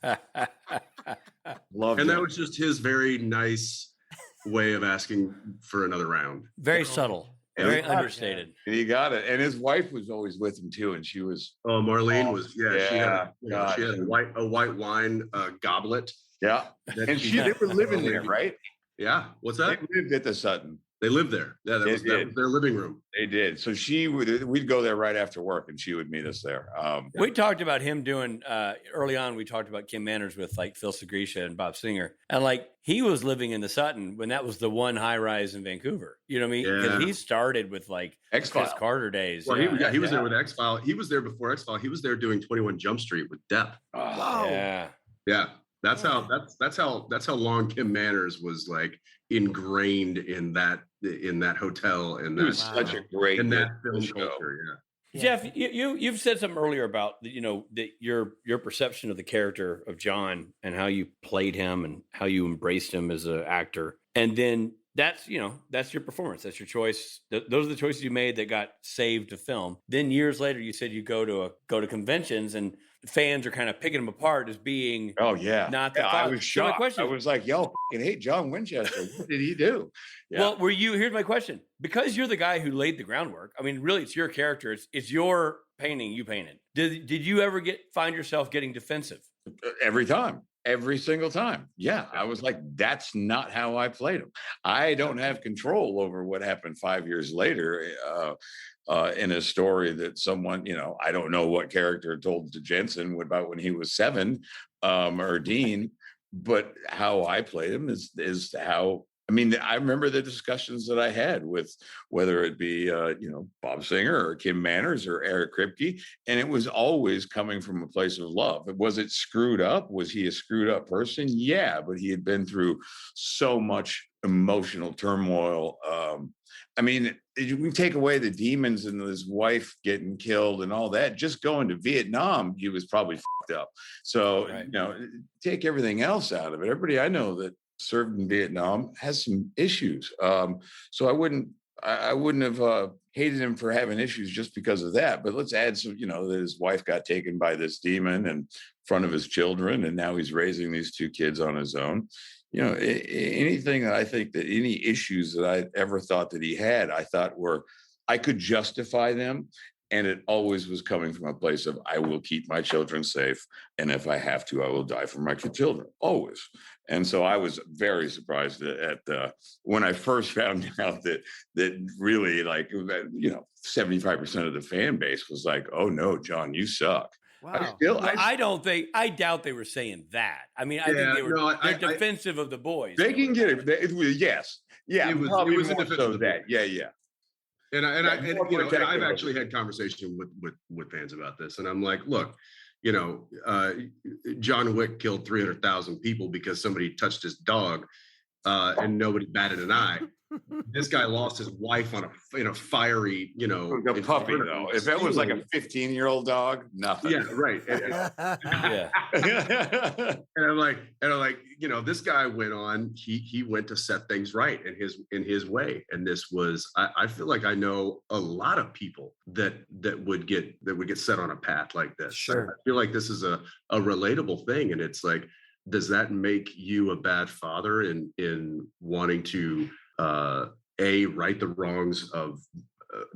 That was just his very nice way of asking for another round. Very subtle. Very understated. He got it. And his wife was always with him too. And she was Marlene was, she had a white wine goblet. Yeah. And they were living there, right? Yeah. What's that? They lived at the Sutton. They lived there. Yeah, that was their living room. They did. So we'd go there right after work, and she would meet us there. We talked about him doing early on. We talked about Kim Manners with Phil Segresha and Bob Singer, and he was living in the Sutton when that was the one high rise in Vancouver. You know what I mean? Because he started with X-Files. Chris Carter days. Well, he was there with X-Files. He was there before X-Files. He was there doing 21 Jump Street with Depp. Oh, yeah. That's how long Kim Manners was ingrained in that hotel, and it was such a great in that film show. culture. Yeah. Jeff, you've said something earlier about that your perception of the character of John and how you played him and how you embraced him as an actor, and then that's your performance, that's your choice. Those are the choices you made that got saved to film. Then years later, you said you go to conventions and fans are kind of picking him apart as being not the father. I was shocked. So I was like, yo, fucking hate John Winchester. What did he do? Yeah. Well, here's my question. Because you're the guy who laid the groundwork, really it's your character, it's your painting you painted. Did you ever find yourself getting defensive? Every time. Every single time. Yeah. I was like, that's not how I played him. I don't have control over what happened 5 years later in a story that someone, I don't know what character told to Jensen about when he was 7 or Dean, but how I played him is how. I mean, I remember the discussions that I had with whether it be Bob Singer or Kim Manners or Eric Kripke, and it was always coming from a place of love. Was it screwed up? Was he a screwed up person? Yeah, but he had been through so much emotional turmoil. I mean, we take away the demons and his wife getting killed and all that. Just going to Vietnam, he was probably fucked up. So take everything else out of it. Everybody I know that served in Vietnam has some issues. So I wouldn't have hated him for having issues just because of that. But let's add some, that his wife got taken by this demon in front of his children, and now he's raising these two kids on his own. Anything that I think that any issues that I ever thought that he had, I thought I could justify them. And it always was coming from a place of, I will keep my children safe. And if I have to, I will die for my children, always. And so I was very surprised at when I first found out that really 75% of the fan base was like, oh no, John, you suck. Wow. I doubt they were saying that. I mean, I think they were they're defensive of the boys. They can get it. Yes. Yeah. It was a defensive of the boys. Yeah. And I've actually had conversation with fans about this, and I'm like, look, John Wick killed 300,000 people because somebody touched his dog, and nobody batted an eye. This guy lost his wife in a fiery, a puppy though. If it was like a 15-year-old dog, nothing. Yeah, right. Yeah. And I'm like, this guy went on. He went to set things right in his way, and this was. I feel like I know a lot of people that would get set on a path like this. Sure. I feel like this is a relatable thing, and it's like, does that make you a bad father in wanting to right the wrongs of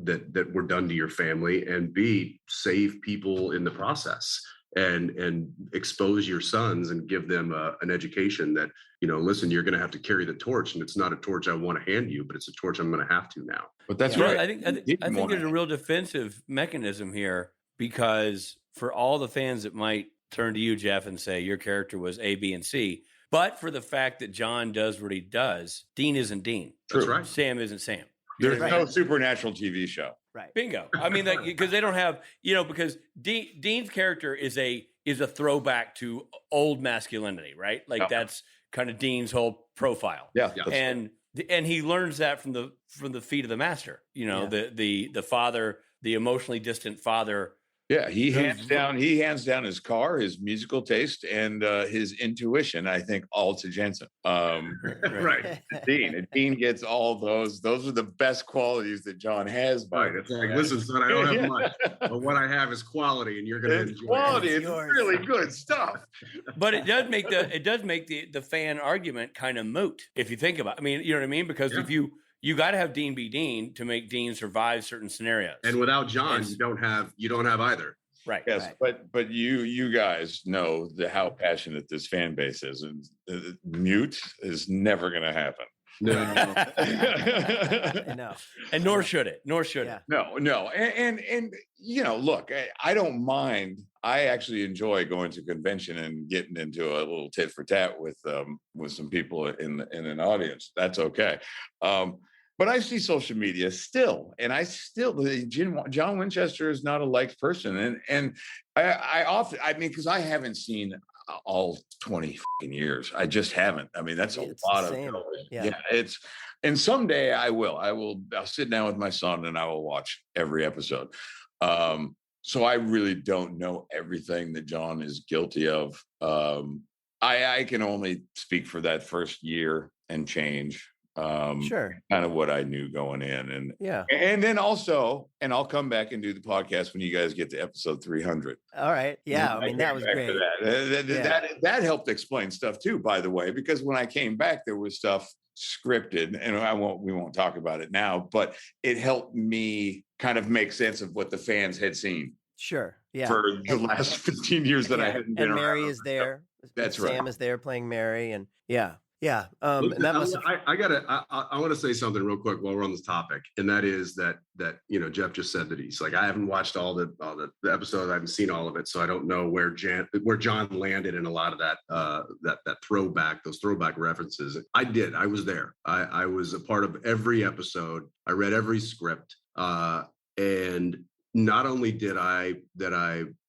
that were done to your family, and B, save people in the process, and expose your sons and give them an education that, listen, you're going to have to carry the torch, and it's not a torch I want to hand you, but it's a torch I'm going to have to now. But that's right. I think there's a real defensive mechanism here, because for all the fans that might turn to you, Jeff, and say your character was A, B, and C, but for the fact that John does what he does, Dean isn't Dean. True. That's right. Sam isn't Sam. There's no supernatural TV show. Right. Bingo. I mean, because they don't have, because Dean's character is a throwback to old masculinity, right? Like that's kind of Dean's whole profile. Yeah. And he learns that from the feet of the master. The father, the emotionally distant father. Yeah, he hands down his car, his musical taste, and his intuition, I think, all to Jensen. Right. Dean gets all those. Those are the best qualities that John has. Right. It's like, listen, son, I don't have much, but what I have is quality, and you're going to enjoy quality. it. It's really good stuff. But it does make the fan argument kind of moot, if you think about it. I mean, you know what I mean? Because if you got to have Dean be Dean to make Dean survive certain scenarios. And without John, you don't have either. Right. Yes, right. But you guys know how passionate this fan base is, and mute is never going to happen. No. No. And nor should it. Yeah. No. And look, I don't mind. I actually enjoy going to convention and getting into a little tit for tat with some people in an audience. That's okay. But I see social media still, and John Winchester is not a liked person, and I often, because I haven't seen all 20 fucking years. I just haven't. I mean, that's a lot of television. Yeah, and someday I will. I'll sit down with my son and I will watch every episode. So I really don't know everything that John is guilty of. I can only speak for that first year and change. Sure. Kind of what I knew going in. And then also, and I'll come back and do the podcast when you guys get to episode 300. All right. Yeah. I mean, that was great. That helped explain stuff too, by the way, because when I came back, there was stuff scripted, and we won't talk about it now, but it helped me kind of make sense of what the fans had seen. Sure. Yeah. For the last 15 years that I hadn't been around. And Mary around. is there. That's Sam right. is there playing Mary, and yeah. Yeah. And that must have, I want to say something real quick while we're on this topic, and that is that Jeff just said that he's like, I haven't watched all the episodes, I haven't seen all of it, so I don't know where John landed in a lot of that throwback, those throwback references. I did. I was there. I was a part of every episode. I read every script, and not only did I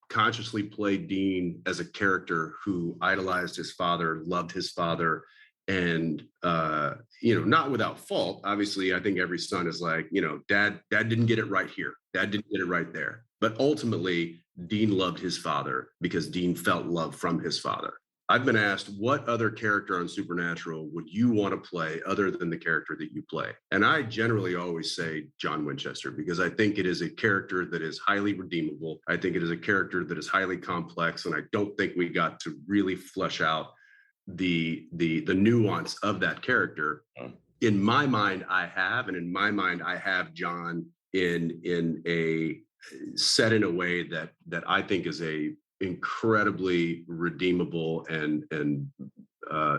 consciously play Dean as a character who idolized his father, loved his father. And, not without fault. Obviously, I think every son is like, dad didn't get it right here. Dad didn't get it right there. But ultimately, Dean loved his father because Dean felt love from his father. I've been asked, what other character on Supernatural would you want to play other than the character that you play? And I generally always say John Winchester, because I think it is a character that is highly redeemable. I think it is a character that is highly complex. And I don't think we got to really flesh out the nuance of that character. In my mind, I have John in a set in a way that I think is a incredibly redeemable and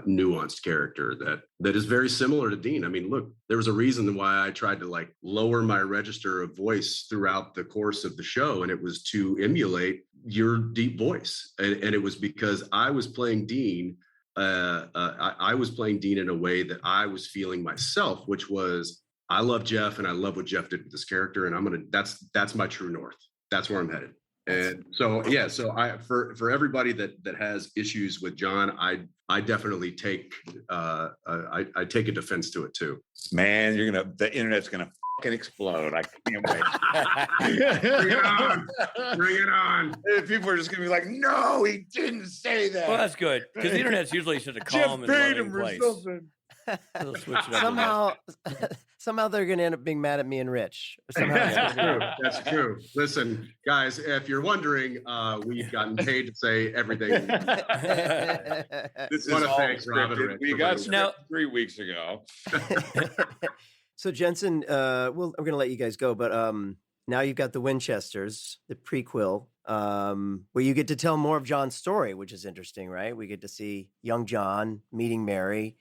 nuanced character that is very similar to Dean. I mean, look, there was a reason why I tried to lower my register of voice throughout the course of the show, and it was to emulate your deep voice, and it was because I was playing Dean. I was playing Dean in a way that I was feeling myself, which was, I love Jeff and I love what Jeff did with this character. And that's my true north. That's where I'm headed. And so, for everybody that has issues with John, I definitely take I take a defense to it too. Man, the internet's gonna fucking explode. I can't wait. Bring it on. People are just gonna be like, no, he didn't say that. Well, that's good, because the internet's usually such a calm and loving place. They'll switch it up somehow they're going to end up being mad at me and Rich. That's true. Listen, guys, if you're wondering, we've gotten paid to say everything. This is all scripted. We got scripted 3 weeks ago. So Jensen, I'm going to let you guys go, but now you've got the Winchesters, the prequel, where you get to tell more of John's story, which is interesting, right? We get to see young John meeting Mary.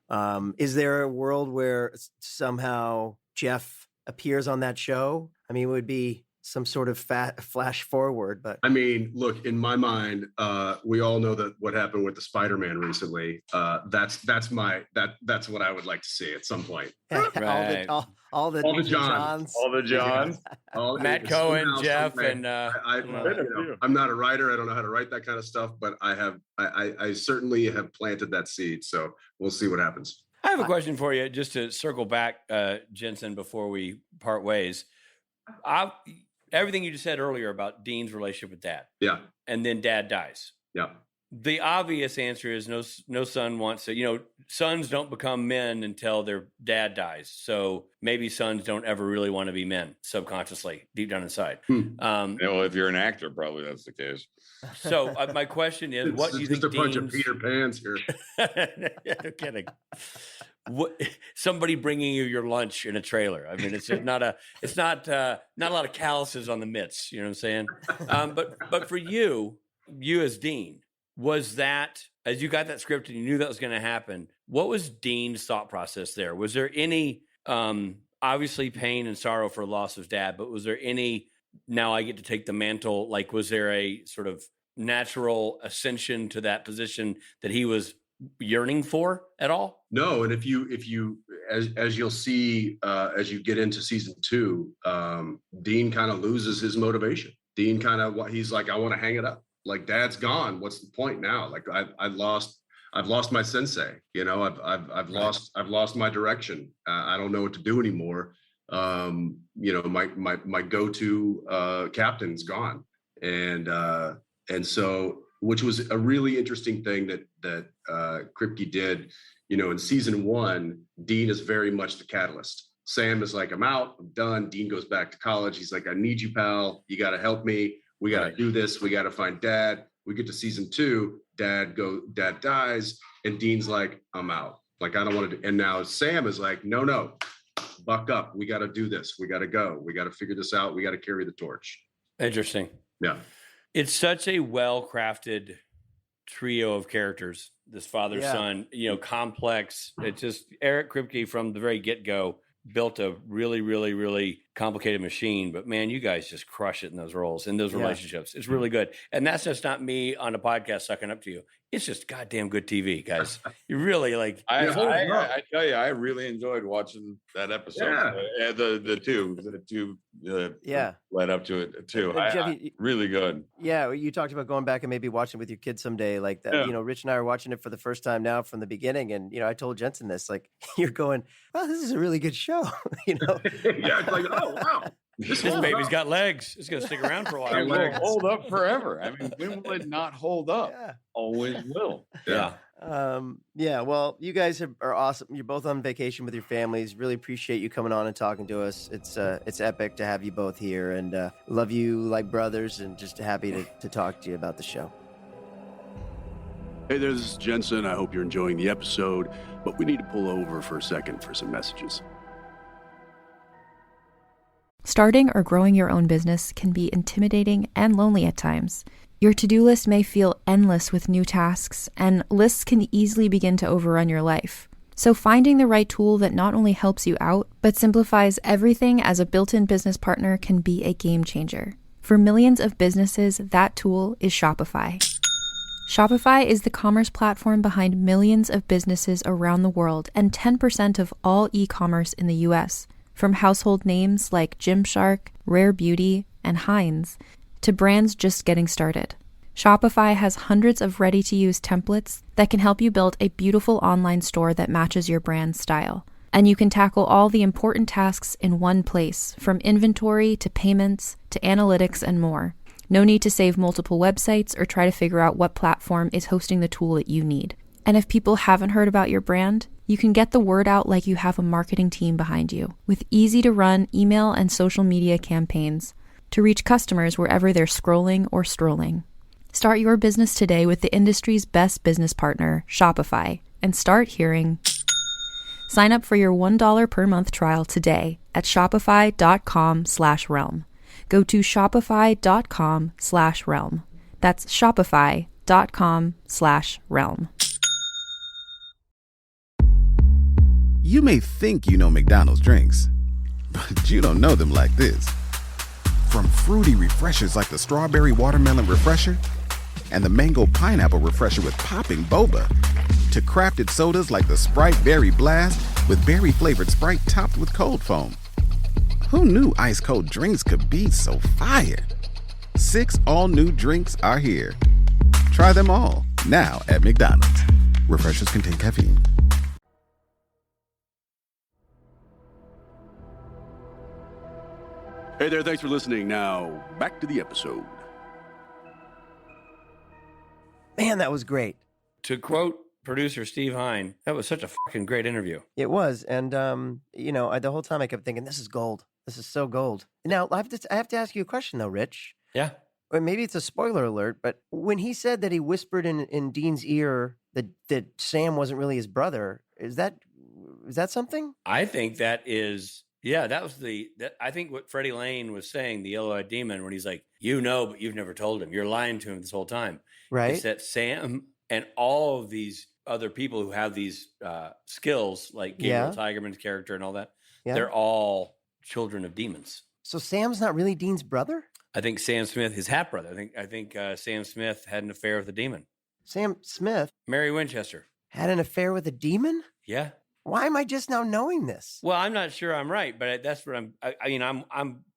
Is there a world where somehow Jeff appears on that show? I mean, it would be some sort of flash forward, but I mean, look, in my mind, we all know that what happened with the Spider-Man recently. That's what I would like to see at some point. Right. all the Johns. Matt Cohen, Jeff, and I'm not a writer. I don't know how to write that kind of stuff, but I certainly have planted that seed. So we'll see what happens. I have a question for you, just to circle back, Jensen, before we part ways. Everything you just said earlier about Dean's relationship with Dad. Yeah. And then Dad dies. Yeah. The obvious answer is no son wants to, sons don't become men until their dad dies. So maybe sons don't ever really want to be men subconsciously, deep down inside. Well, if you're an actor, probably that's the case. So my question is, what do you think? Just a bunch of Peter Pans here. No kidding. Somebody bringing you your lunch in a trailer. I mean, it's not a lot of calluses on the mitts. You know what I'm saying? But for you as Dean, was that, as you got that script and you knew that was going to happen, what was Dean's thought process there? Was there any, obviously pain and sorrow for loss of Dad, but was there any, now I get to take the mantle? Like, was there a sort of natural ascension to that position that he was yearning for at all? No. And if you, as you'll see, as you get into season 2, Dean kind of loses his motivation. Dean he's like, I want to hang it up. Like, Dad's gone. What's the point now? Like, I've lost my sensei. I've lost my direction. I don't know what to do anymore. My go-to captain's gone, and so, which was a really interesting thing that Kripke did. In season 1, Dean is very much the catalyst. Sam is like, I'm out, I'm done. Dean goes back to college. He's like, I need you, pal. You got to help me. We got to do this. We got to find Dad. We get to season 2. Dad dies. And Dean's like, I'm out. Like, I don't want to do. And now Sam is like, no, buck up. We got to do this. We got to go. We got to figure this out. We got to carry the torch. Interesting. Yeah. It's such a well-crafted trio of characters. This father Yeah. son, complex. It's just Eric Kripke from the very get go built a really, really, really complicated machine. But man, you guys just crush it in those roles, in those relationships. It's really good. And that's just not me on a podcast sucking up to you. It's just goddamn good TV, guys. You really like. I tell you, I really enjoyed watching that episode. Yeah. The two led up to it too. Jeff, really good. Yeah, you talked about going back and maybe watching with your kids someday, like that. Yeah. Rich and I are watching it for the first time now from the beginning, and I told Jensen this, like, you're going, "Wow, this is a really good show," Yeah, it's like, oh wow, This baby's got legs. It's going to stick around for a while. It will hold up forever. I mean, when will it not hold up? Yeah. Always will. Yeah. Well, you guys are awesome. You're both on vacation with your families. Really appreciate you coming on and talking to us. It's epic to have you both here, and love you like brothers, and just happy to talk to you about the show. Hey there, this is Jensen. I hope you're enjoying the episode, but we need to pull over for a second for some messages. Starting or growing your own business can be intimidating and lonely at times. Your to-do list may feel endless with new tasks, and lists can easily begin to overrun your life. So finding the right tool that not only helps you out, but simplifies everything as a built-in business partner can be a game changer. For millions of businesses, that tool is Shopify. Shopify is the commerce platform behind millions of businesses around the world and 10% of all e-commerce in the US. From household names like Gymshark, Rare Beauty, and Heinz, to brands just getting started. Shopify has hundreds of ready-to-use templates that can help you build a beautiful online store that matches your brand's style. And you can tackle all the important tasks in one place, from inventory to payments to analytics and more. No need to save multiple websites or try to figure out what platform is hosting the tool that you need. And if people haven't heard about your brand, you can get the word out like you have a marketing team behind you, with easy-to-run email and social media campaigns to reach customers wherever they're scrolling or strolling. Start your business today with the industry's best business partner, Shopify, and start hearing. Sign up for your $1 per month trial today at shopify.com/realm. Go to shopify.com/realm. That's shopify.com/realm. You may think you know McDonald's drinks, but you don't know them like this. From fruity refreshers like the Strawberry Watermelon Refresher and the Mango Pineapple Refresher with popping boba, to crafted sodas like the Sprite Berry Blast with berry-flavored Sprite topped with cold foam. Who knew ice-cold drinks could be so fire? 6 all-new drinks are here. Try them all, now at McDonald's. Refreshers contain caffeine. Hey there, thanks for listening. Now, back to the episode. Man, that was great. To quote producer Steve Hine, that was such a fucking great interview. It was, and the whole time I kept thinking, this is gold. This is so gold. Now, I have to ask you a question, though, Rich. Yeah. Or maybe it's a spoiler alert, but when he said that he whispered in Dean's ear that Sam wasn't really his brother, is that something? I think that is. Yeah, that was I think what Freddie Lane was saying, the yellow-eyed demon, when he's like, but you've never told him. You're lying to him this whole time. Right. It's that Sam and all of these other people who have these skills, like Gabriel Tigerman's character and all that, they're all children of demons. So Sam's not really Dean's brother? I think Sam Smith, his half brother. I think Sam Smith had an affair with a demon. Sam Smith? Mary Winchester. Had an affair with a demon? Yeah. Why am I just now knowing this? Well, I'm not sure I'm right, but that's what I'm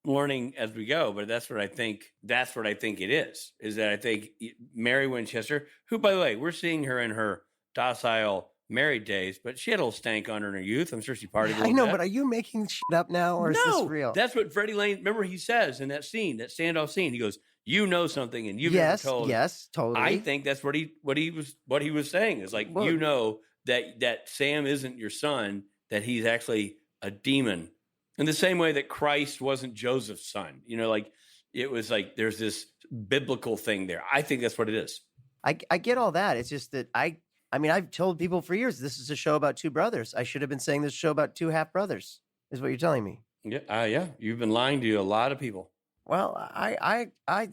learning as we go, but that's what I think it is that I think Mary Winchester, who, by the way, we're seeing her in her docile married days, but she had a little stank on her in her youth. I'm sure she partied a little I know, bit. but are you making shit up now, or is this real? That's what Freddie Lane, remember he says in that scene, that standoff scene, he goes, you know something and you've never told. Yes, totally. I think that's what he was saying is like, you know, that Sam isn't your son, that he's actually a demon. In the same way that Christ wasn't Joseph's son. Like it was like there's this biblical thing there. I think that's what it is. I get all that. It's just that I've told people for years this is a show about two brothers. I should have been saying this show about two half brothers, is what you're telling me. Yeah, yeah. You've been lying to a lot of people. Well,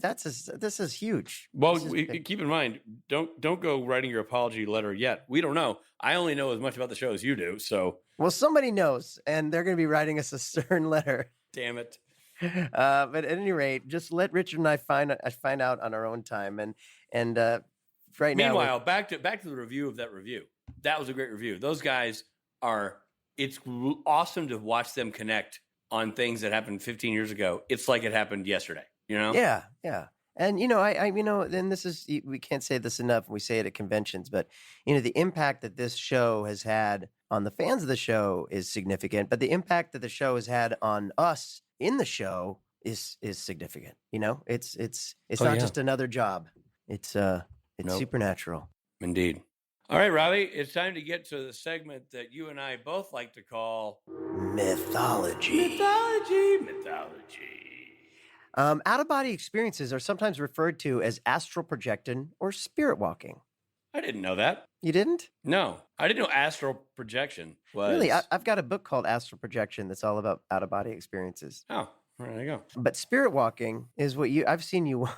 this is huge. Well, This is big. keep in mind, don't go writing your apology letter yet. We don't know. I only know as much about the show as you do. So, Well, somebody knows, and they're going to be writing us a stern letter. damn it. But at any rate, just let Richard and I find out on our own time. And right now, Meanwhile, back to the review of that review. That was a great review. Those guys it's awesome to watch them connect on things that happened 15 years ago. It's like it happened yesterday, you know? Yeah. And, then this is, we can't say this enough. We say it at conventions, but, the impact that this show has had on the fans of the show is significant, but the impact that the show has had on us in the show is significant. It's not just another job. It's supernatural. Indeed. All right, Robbie, it's time to get to the segment that you and I both like to call Mythology. Out-of-body experiences are sometimes referred to as astral projection or spirit walking. I didn't know that. You didn't? No, I didn't know astral projection was. Really, I've got a book called Astral Projection that's all about out-of-body experiences. Oh, there you go. But spirit walking is what I've seen you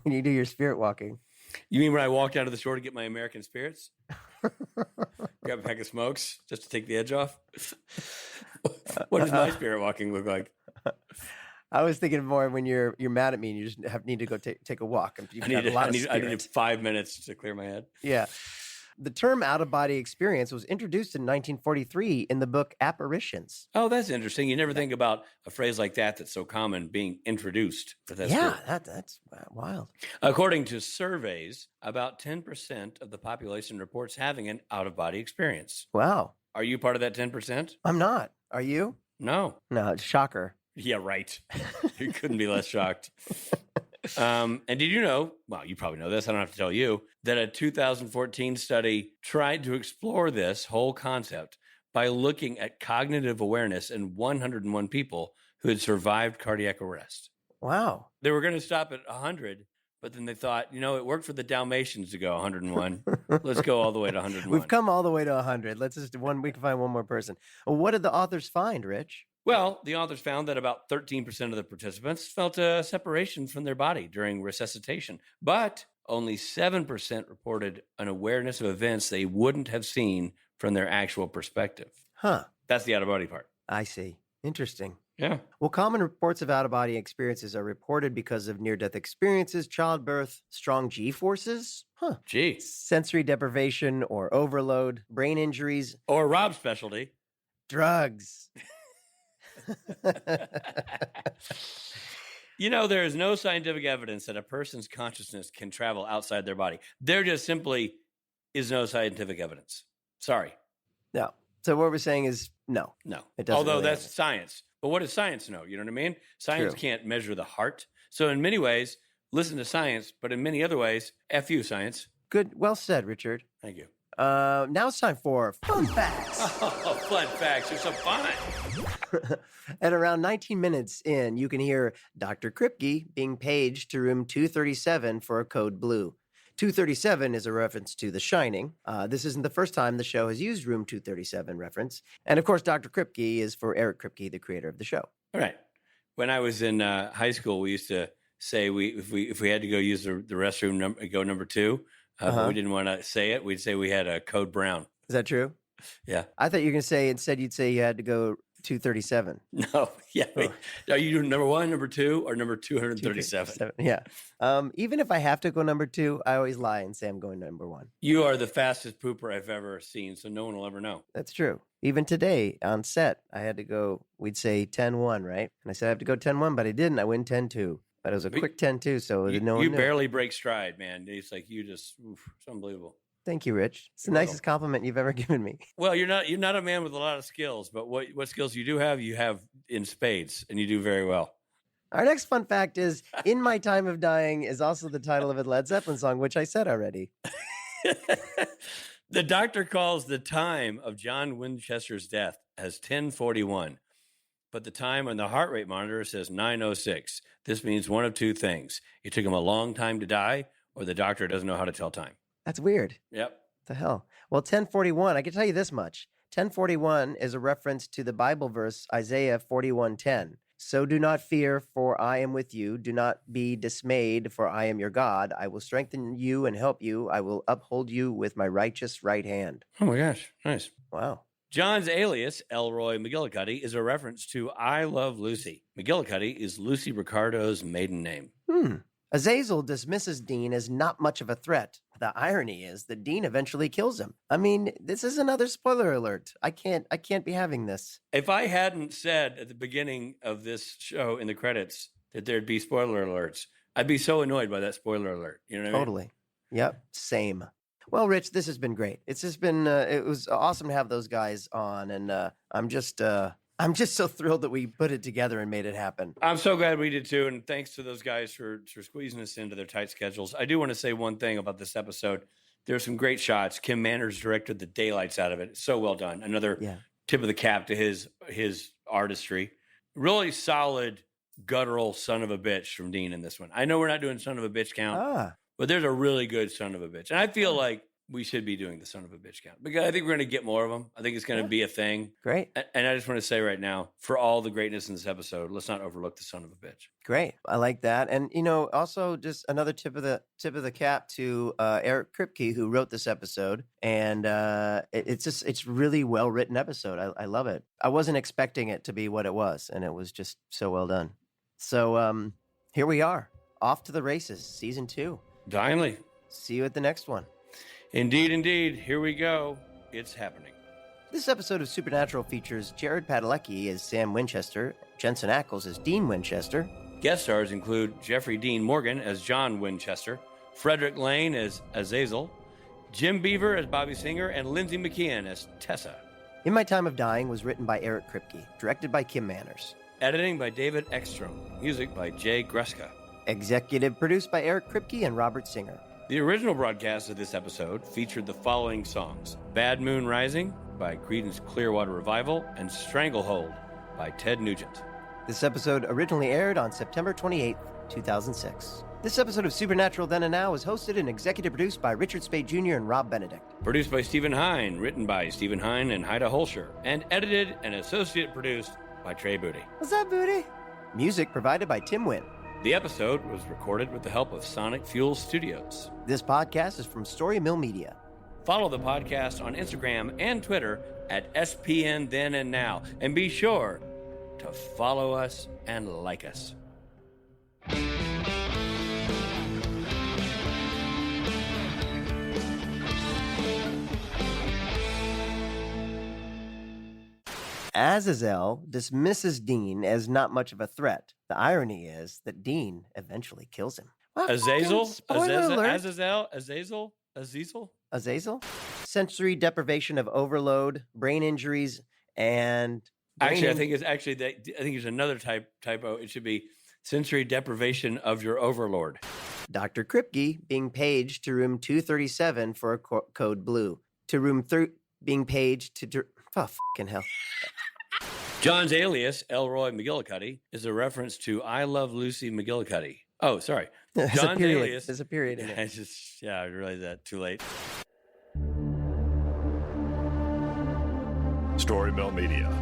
when you do your spirit walking. You mean when I walked out of the store to get my American Spirits? Grab a pack of smokes just to take the edge off? What does my spirit walking look like? I was thinking more when you're mad at me and you just need to go take a walk. I needed 5 minutes to clear my head. Yeah. The term out-of-body experience was introduced in 1943 in the book Apparitions. Oh, that's interesting. You never think about a phrase like that that's so common being introduced. But that's yeah, cool. that's wild. According to surveys, about 10% of the population reports having an out-of-body experience. Wow. Are you part of that 10%? I'm not. Are you? No. No, it's shocker. Yeah, right. You couldn't be less shocked. And did you know, well, you probably know this, I don't have to tell you, that a 2014 study tried to explore this whole concept by looking at cognitive awareness in 101 people who had survived cardiac arrest. Wow. They were going to stop at 100, but then they thought, it worked for the Dalmatians to go 101. Let's go all the way to 101. We've come all the way to 100. We can find one more person. Well, what did the authors find, Rich? Well, the authors found that about 13% of the participants felt a separation from their body during resuscitation, but only 7% reported an awareness of events they wouldn't have seen from their actual perspective. Huh. That's the out-of-body part. I see. Interesting. Yeah. Well, common reports of out-of-body experiences are reported because of near-death experiences, childbirth, strong G-forces, Gee. sensory deprivation or overload, brain injuries, Or Rob's specialty. drugs. There is no scientific evidence that a person's consciousness can travel outside their body. There just simply is no scientific evidence. Sorry. No. So what we're saying is no. No. It doesn't Although really that's happen. science. But what does science know? You know what I mean? Science True. can't measure the heart. So in many ways, listen to science, but in many other ways, F you, science. Good. Well said, Richard. Thank you. Now it's time for fun facts. Oh, fun facts. You're so fun. At around 19 minutes in, you can hear Dr. Kripke being paged to room 237 for a code blue. 237 is a reference to The Shining. This isn't the first time the show has used room 237 reference. And of course, Dr. Kripke is for Eric Kripke, the creator of the show. All right. When I was in high school, we used to say if we had to go use the restroom, go number 2. But we didn't want to say it. We'd say we had a code brown. Is that true? Yeah. I thought you were going to say, instead you'd say you had to go 237. No. Yeah. Wait. Are you doing number 1, number 2, or number 237? Yeah. Even if I have to go number 2, I always lie and say I'm going number 1. You are the fastest pooper I've ever seen, so no one will ever know. That's true. Even today on set, I had to go, we'd say 10-1, right? And I said I have to go 10-1, but I didn't. I went 10-2. But it was a quick 10-2, so no one You knew. barely break stride, man. It's like it's unbelievable. Thank you, Rich. It's the nicest compliment you've ever given me. Well, you're not a man with a lot of skills, but what skills you have in spades, and you do very well. Our next fun fact is In My Time of Dying is also the title of a Led Zeppelin song, which I said already. The doctor calls the time of John Winchester's death as 10:41. But the time on the heart rate monitor says 9:06. This means one of two things. It took him a long time to die, or the doctor doesn't know how to tell time. That's weird. Yep. What the hell? Well, 10:41, I can tell you this much. 10:41 is a reference to the Bible verse Isaiah 41:10. So do not fear, for I am with you. Do not be dismayed, for I am your God. I will strengthen you and help you. I will uphold you with my righteous right hand. Oh my gosh, nice. Wow. John's alias, Elroy McGillicuddy, is a reference to I Love Lucy. McGillicuddy is Lucy Ricardo's maiden name. Azazel dismisses Dean as not much of a threat. The irony is that Dean eventually kills him. I mean, this is another spoiler alert. I can't be having this. If I hadn't said at the beginning of this show in the credits that there'd be spoiler alerts, I'd be so annoyed by that spoiler alert. You know what I mean? Totally. Yep. Same. Well, Rich, this has been great. It's just been, it was awesome to have those guys on. And I'm just so thrilled that we put it together and made it happen. I'm so glad we did too. And thanks to those guys for squeezing us into their tight schedules. I do want to say one thing about this episode. There's some great shots. Kim Manners directed the daylights out of it. So well done. Another tip of the cap to his artistry. Really solid, guttural son of a bitch from Dean in this one. I know we're not doing son of a bitch count, but there's a really good son of a bitch. And I feel like we should be doing the son of a bitch count because I think we're going to get more of them. I think it's going to be a thing. Great. And I just want to say right now, for all the greatness in this episode, let's not overlook the son of a bitch. Great. I like that. And, also just another tip of the cap to Eric Kripke, who wrote this episode. And it's really well-written episode. I love it. I wasn't expecting it to be what it was, and it was just so well done. So here we are, off to the races, season 2. Finally. See you at the next one. Indeed. Here we go. It's happening. This episode of Supernatural features Jared Padalecki as Sam Winchester, Jensen Ackles as Dean Winchester. Guest stars include Jeffrey Dean Morgan as John Winchester, Frederick Lane as Azazel, Jim Beaver as Bobby Singer, and Lindsay McKeon as Tessa. In My Time of Dying was written by Eric Kripke, directed by Kim Manners. Editing by David Ekstrom. Music by Jay Gruska. Executive produced by Eric Kripke and Robert Singer. The original broadcast of this episode featured the following songs: Bad Moon Rising by Creedence Clearwater Revival and Stranglehold by Ted Nugent. This episode originally aired on September 28, 2006. This episode of Supernatural Then and Now is hosted and executive produced by Richard Speight Jr. and Rob Benedict. Produced by Stephen Hine, written by Stephen Hine and Haida Holscher, and edited and associate produced by Trey Booty. What's up, Booty? Music provided by Tim Wynn. The episode was recorded with the help of Sonic Fuel Studios. This podcast is from Story Mill Media. Follow the podcast on Instagram and Twitter at SPN Then and Now. And be sure to follow us and like us. Azazel dismisses Dean as not much of a threat. The irony is that Dean eventually kills him. Well, Azazel? Azazel? Sensory deprivation of overload, brain injuries, and... I think it's another typo. It should be sensory deprivation of your overlord. Dr. Kripke being paged to room 237 for a code blue. To room being paged to... Oh, fucking hell. John's alias, Elroy McGillicuddy, is a reference to I Love Lucy McGillicuddy. Oh, sorry. John's alias. There's a period in it. I realized that too late. Story Mill Media.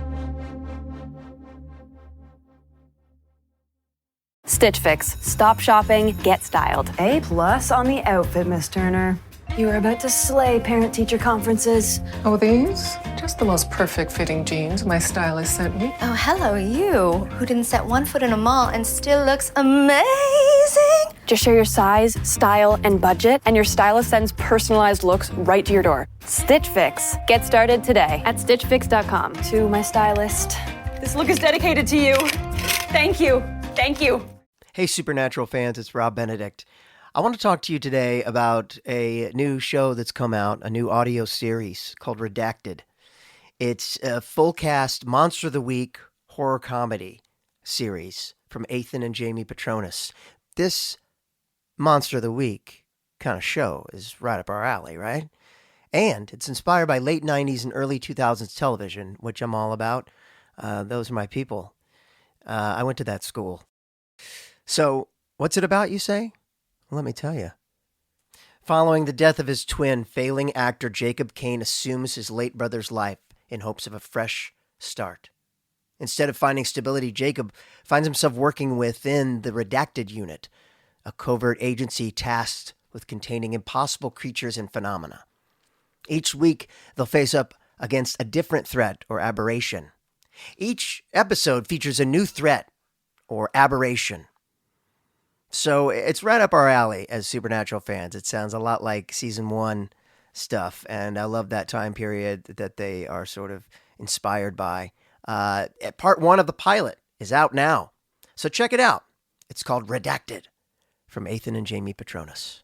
Stitch Fix. Stop shopping, get styled. A+ on the outfit, Miss Turner. You are about to slay parent-teacher conferences. Oh, these? Just the most perfect fitting jeans my stylist sent me. Oh, hello, you, who didn't set one foot in a mall and still looks amazing. Just share your size, style, and budget, and your stylist sends personalized looks right to your door. Stitch Fix. Get started today at StitchFix.com. To my stylist, this look is dedicated to you. Thank you. Thank you. Hey, Supernatural fans, it's Rob Benedict. I want to talk to you today about a new show that's come out, a new audio series called Redacted. It's a full cast Monster of the Week horror comedy series from Ethan and Jamie Petronas. This Monster of the Week kind of show is right up our alley, right? And it's inspired by late 90s and early 2000s television, which I'm all about. Those are my people. I went to that school. So what's it about, you say? Let me tell you. Following the death of his twin, failing actor Jacob Kane assumes his late brother's life in hopes of a fresh start. Instead of finding stability, Jacob finds himself working within the Redacted Unit, a covert agency tasked with containing impossible creatures and phenomena. Each week, they'll face up against a different threat or aberration. Each episode features a new threat or aberration. So it's right up our alley as Supernatural fans. It sounds a lot like season 1 stuff, and I love that time period that they are sort of inspired by. Part 1 of the pilot is out now, so check it out. It's called Redacted, from Ethan and Jamie Petronas.